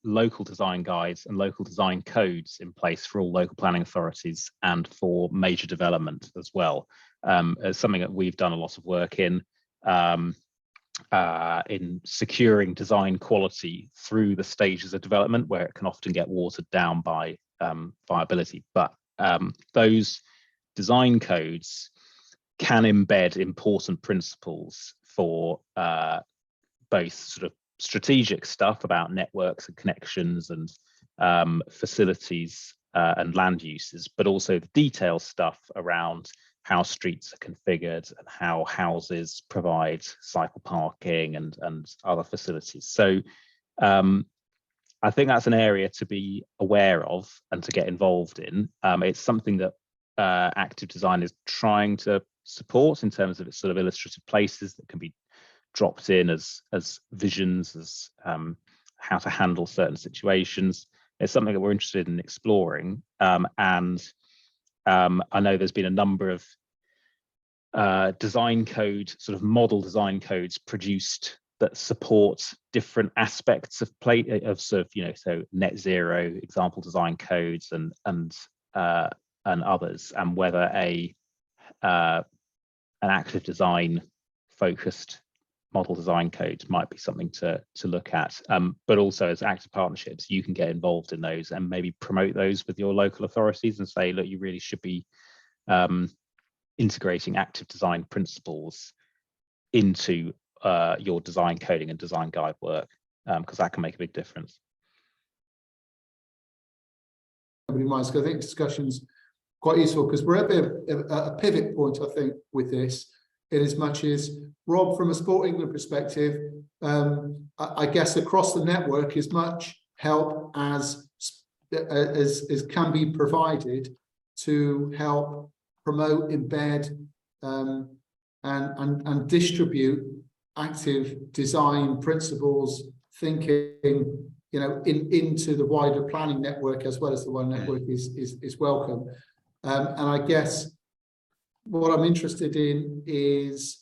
local design guides and local design codes in place for all local planning authorities and for major development as well. It's something that we've done a lot of work in securing design quality through the stages of development, where it can often get watered down by viability. But those design codes can embed important principles for both sort of strategic stuff about networks and connections and facilities and land uses, but also the detailed stuff around how streets are configured and how houses provide cycle parking and other facilities. So I think that's an area to be aware of and to get involved in. It's something that active design is trying to support in terms of its sort of illustrative places that can be dropped in as visions, as how to handle certain situations. It's something that we're interested in exploring. And I know there's been a number of design code, sort of model design codes produced that support different aspects of sort of, you know, so net zero example design codes and others, and whether an active design focused model design code might be something to look at. But also as active partnerships, you can get involved in those and maybe promote those with your local authorities and say, look, you really should be integrating active design principles into your design coding and design guide work, because that can make a big difference. I think discussion's quite useful because we're at a pivot point, I think, with this, in as much as Rob, from a Sport England perspective, I guess across the network, as much help as can be provided to help promote, embed, and distribute active design principles, thinking, you know, into the wider planning network as well as the one network is welcome. And I guess what I'm interested in is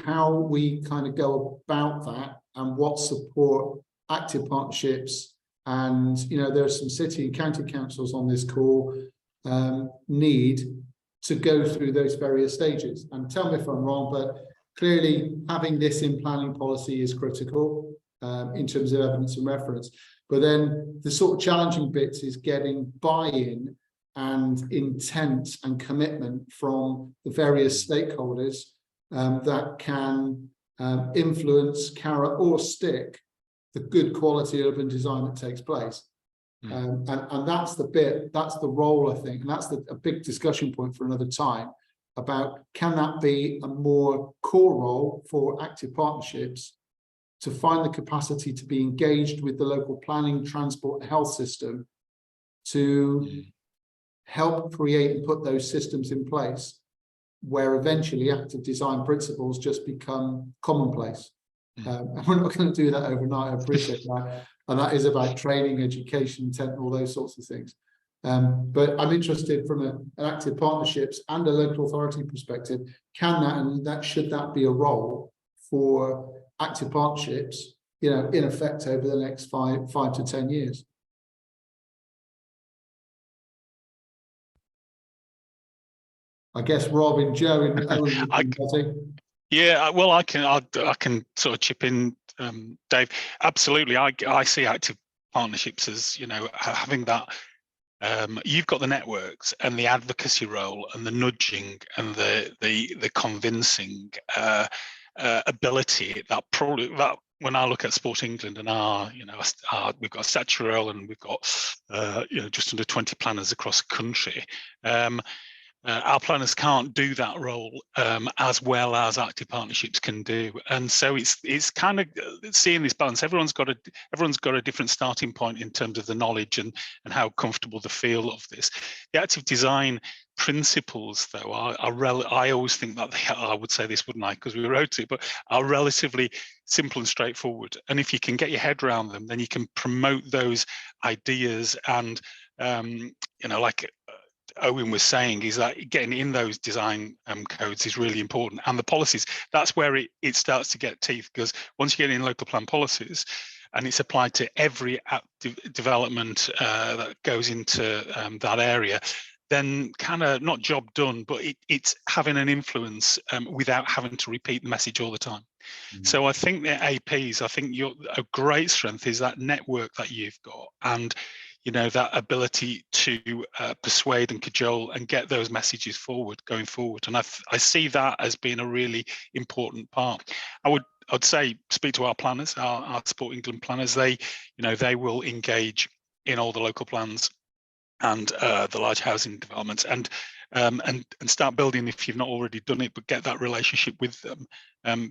how we kind of go about that and what support active partnerships, and, you know, there are some city and county councils on this call, need to go through those various stages. And tell me if I'm wrong, but clearly having this in planning policy is critical in terms of evidence and reference. But then the sort of challenging bits is getting buy-in and intent and commitment from the various stakeholders that can influence, carrot or stick, the good quality urban design that takes place. And that's the bit, that's the role, I think, and that's a big discussion point for another time, about can that be a more core role for active partnerships to find the capacity to be engaged with the local planning, transport, and health system to help create and put those systems in place where eventually active design principles just become commonplace. And we're not going to do that overnight, I appreciate that. And that is about training, education, intent, all those sorts of things. But I'm interested from an active partnerships and a local authority perspective, can that, and that should that be a role for active partnerships, you know, in effect over the next five to 10 years? I guess Rob and Joe and Owen. Yeah, well, I can sort of chip in, Dave. Absolutely, I see active partnerships as, you know, having that. You've got the networks and the advocacy role and the nudging and the convincing ability that probably that. When I look at Sport England and we've got a statutory role and we've got you know, just under 20 planners across the country. Our planners can't do that role as well as active partnerships can do, and so it's kind of seeing this balance. Everyone's got a different starting point in terms of the knowledge and how comfortable they feel of this. The active design principles, though, I always think that I would say this, wouldn't I, because we wrote it, but are relatively simple and straightforward. And if you can get your head around them, then you can promote those ideas and you know, like Owen was saying is that getting in those design codes is really important, and the policies, that's where it starts to get teeth, because once you get in local plan policies and it's applied to every development that goes into that area, then kind of not job done, but it's having an influence without having to repeat the message all the time. So I think the APs, I think a great strength is that network that you've got, and that ability to persuade and cajole and get those messages going forward. And I see that as being a really important part. I'd say speak to our planners, our Support England planners. They will engage in all the local plans and the large housing developments, and start building, if you've not already done it, but get that relationship with them,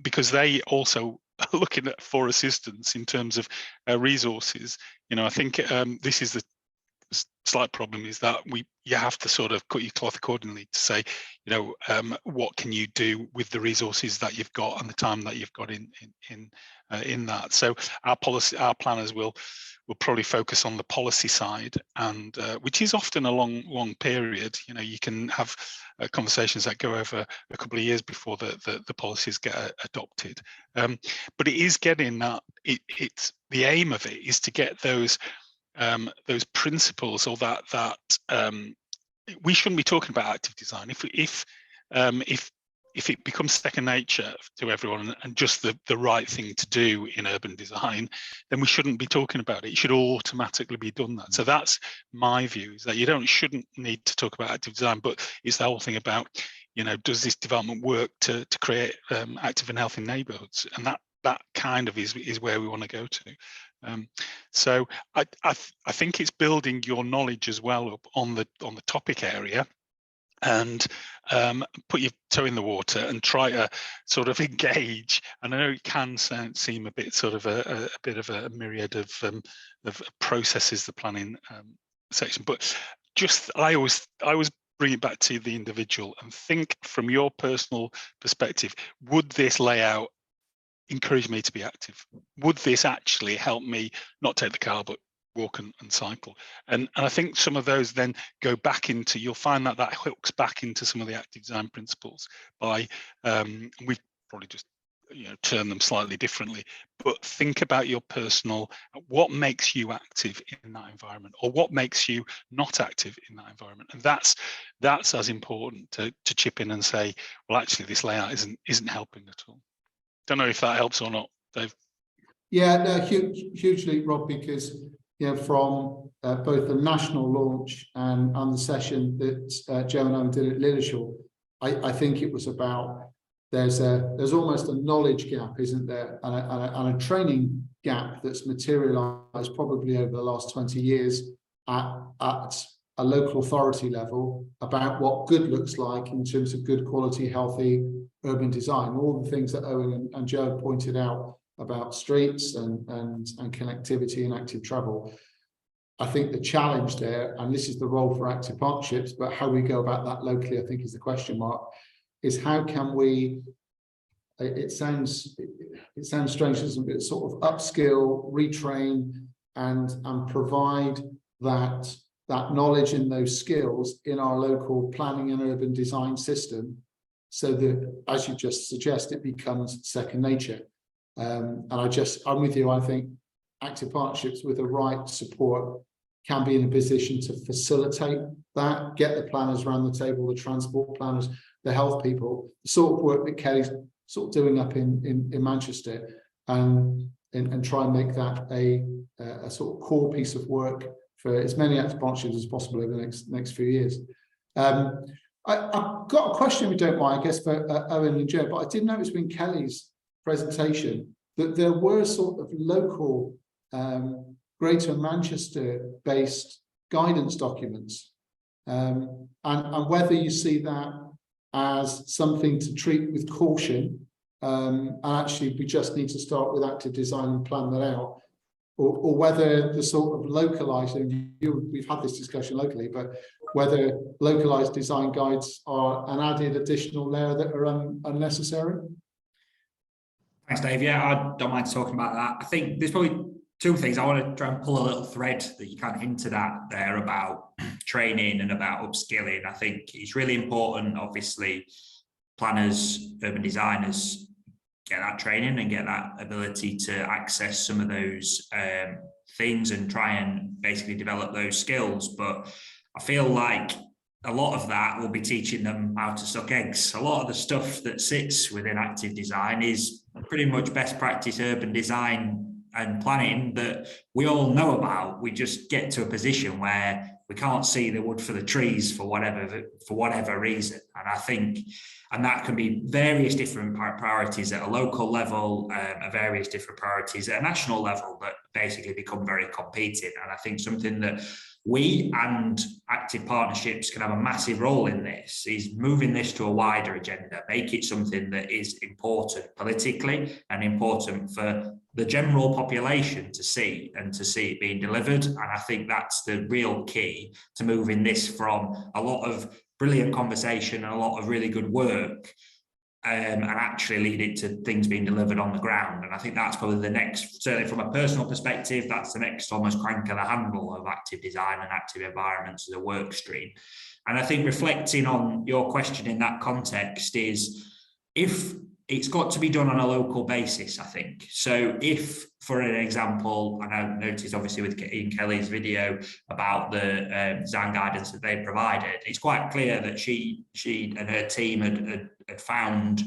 because they also are looking for assistance in terms of resources. I think this is the slight problem, is that you have to sort of cut your cloth accordingly to say, what can you do with the resources that you've got and the time that you've got in that. So our planners will probably focus on the policy side, and which is often a long period. You can have conversations that go over a couple of years before the policies get adopted, but it is getting that. It's the aim of it is to get those principles, or that we shouldn't be talking about active design if it becomes second nature to everyone and just the right thing to do in urban design, then we shouldn't be talking about it. It should automatically be done that. So that's my view, is that shouldn't need to talk about active design, but it's the whole thing about, does this development work to create active and healthy neighbourhoods? And that kind of is where we want to go to. So I think it's building your knowledge as well up on the topic area, and put your toe in the water and try to sort of engage. And I know it can seem a bit sort of a bit of a myriad of processes, the planning section, but just I always bring it back to the individual and think from your personal perspective, would this layout encourage me to be active? Would this actually help me not take the car but walk and cycle? And I think some of those then go back into, you'll find that hooks back into some of the active design principles by we've probably just turn them slightly differently, but think about your personal, what makes you active in that environment, or what makes you not active in that environment. And that's as important to chip in and say, well, actually this layout isn't helping at all. Don't know if that helps or not, Dave. Yeah, no, hugely, Rob, because from both the national launch and the session that Joe and I did at Lilleshall, I think it was about there's almost a knowledge gap, isn't there, and a training gap that's materialised probably over the last 20 years at a local authority level about what good looks like in terms of good quality, healthy urban design. All the things that Owen and Joe pointed out about streets and connectivity and active travel. I think the challenge there, and this is the role for active partnerships, but how we go about that locally, I think, is the question mark, is how can we, it sounds strange, doesn't it, sort of upskill, retrain, and provide that knowledge and those skills in our local planning and urban design system, so that, as you just suggest, it becomes second nature. And I'm with you. I think active partnerships with the right support can be in a position to facilitate that, get the planners around the table, the transport planners, the health people, the sort of work that Kelly's sort of doing up in Manchester, and try and make that a sort of core piece of work for as many active partnerships as possible over the next few years. I've got a question, if you don't mind, I guess, for Owen and Joe, but I did notice in Kelly's presentation that there were sort of local Greater Manchester based guidance documents, and whether you see that as something to treat with caution, and actually we just need to start with active design and plan that out, or whether the sort of localized, and we've had this discussion locally, but whether localized design guides are an added additional layer that are unnecessary. Thanks, Dave. Yeah, I don't mind talking about that. I think there's probably two things. I want to try and pull a little thread that you kind of hinted at there about training and about upskilling. I think it's really important, obviously, planners, urban designers get that training and get that ability to access some of those things and try and basically develop those skills. But I feel like a lot of that will be teaching them how to suck eggs. A lot of the stuff that sits within active design is pretty much best practice urban design and planning that we all know about. We just get to a position where we can't see the wood for the trees for whatever reason. And I think, and that can be various different priorities at a local level, various different priorities at a national level that basically become very competing. And I think something that we and active partnerships can have a massive role in this is moving this to a wider agenda, make it something that is important politically and important for the general population to see and to see it being delivered. And I think that's the real key to moving this from a lot of brilliant conversation and a lot of really good work and actually lead it to things being delivered on the ground. And I think that's probably the next, certainly from a personal perspective, that's the next almost crank of the handle of active design and active environments as a work stream. And I think reflecting on your question in that context is, if it's got to be done on a local basis, I think. So if, for an example, and I noticed obviously with Ian Kelly's video about the design guidance that they provided, it's quite clear that she and her team had found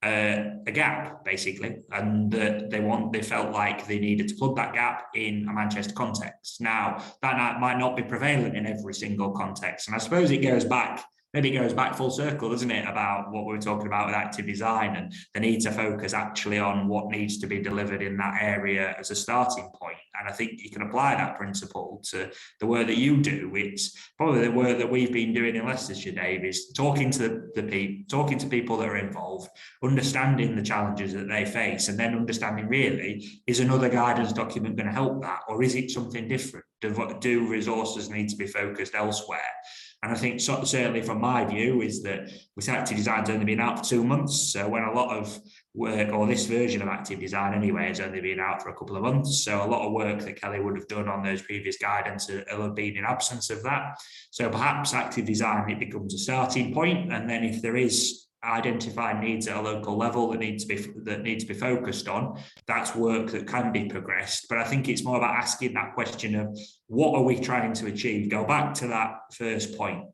a gap basically, and that they felt like they needed to plug that gap in a Manchester context. Now that might not be prevalent in every single context, and I suppose it goes back. Maybe it goes back full circle, doesn't it, about what we were talking about with active design and the need to focus actually on what needs to be delivered in that area as a starting point. And I think you can apply that principle to the work that you do. It's probably the work that we've been doing in Leicestershire, Dave, is talking to people that are involved, understanding the challenges that they face, and then understanding really, is another guidance document going to help that, or is it something different? Do resources need to be focused elsewhere? And I think certainly from my view is that with active design's only been out for 2 months. So when a lot of work, or this version of active design anyway, has only been out for a couple of months. So a lot of work that Kelly would have done on those previous guidance will have been in absence of that. So perhaps active design, it becomes a starting point. And then if there is identified needs at a local level that need to be focused on, that's work that can be progressed. But I think it's more about asking that question of what are we trying to achieve? Go back to that first point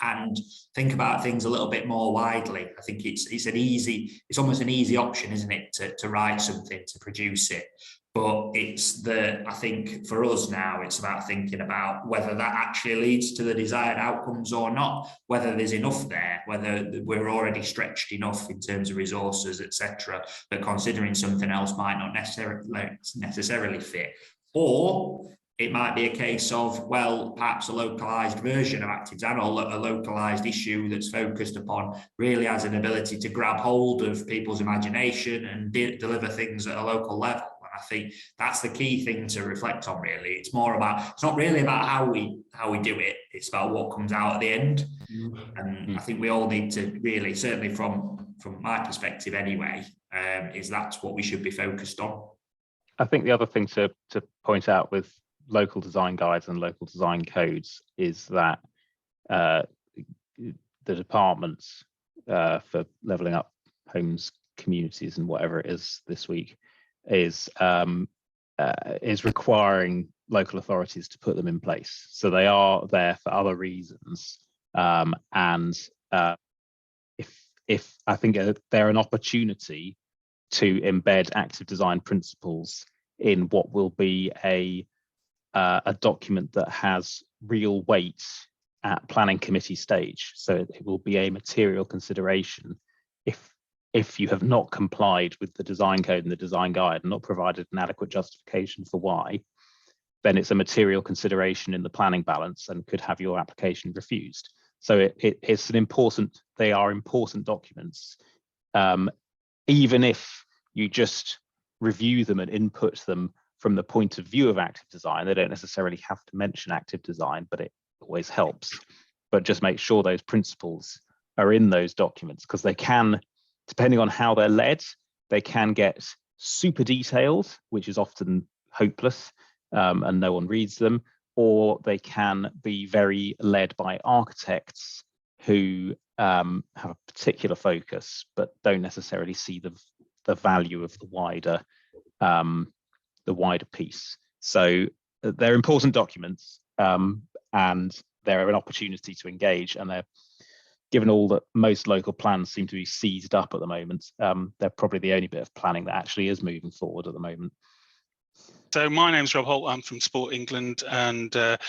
and think about things a little bit more widely. I think it's almost an easy option, isn't it, to write something, to produce it. But I think for us now, it's about thinking about whether that actually leads to the desired outcomes or not, whether there's enough there, whether we're already stretched enough in terms of resources, etc., that considering something else might not necessarily fit. Or it might be a case of, well, perhaps a localized version of active design, or a localized issue that's focused upon really has an ability to grab hold of people's imagination and deliver things at a local level. I think that's the key thing to reflect on, really. It's not really about how we do it, it's about what comes out at the end. And I think we all need to really, certainly from my perspective anyway, is that's what we should be focused on. I think the other thing to point out with local design guides and local design codes is that the departments for levelling up homes, communities, and whatever it is this week is requiring local authorities to put them in place. So they are there for other reasons, and if I think they're an opportunity to embed active design principles in what will be a document that has real weight at planning committee stage. So it will be a material consideration if you have not complied with the design code and the design guide and not provided an adequate justification for why, then it's a material consideration in the planning balance and could have your application refused. So they are important documents, even if you just review them and input them from the point of view of active design. They don't necessarily have to mention active design, but it always helps. But just make sure those principles are in those documents, because they can, depending on how they're led, they can get super detailed, which is often hopeless, and no one reads them, or they can be very led by architects who have a particular focus, but don't necessarily see the value of the wider piece. So they're important documents, and they're an opportunity to engage, and they're, given all that most local plans seem to be seized up at the moment, they're probably the only bit of planning that actually is moving forward at the moment. So my name's Rob Holt. I'm from Sport England, and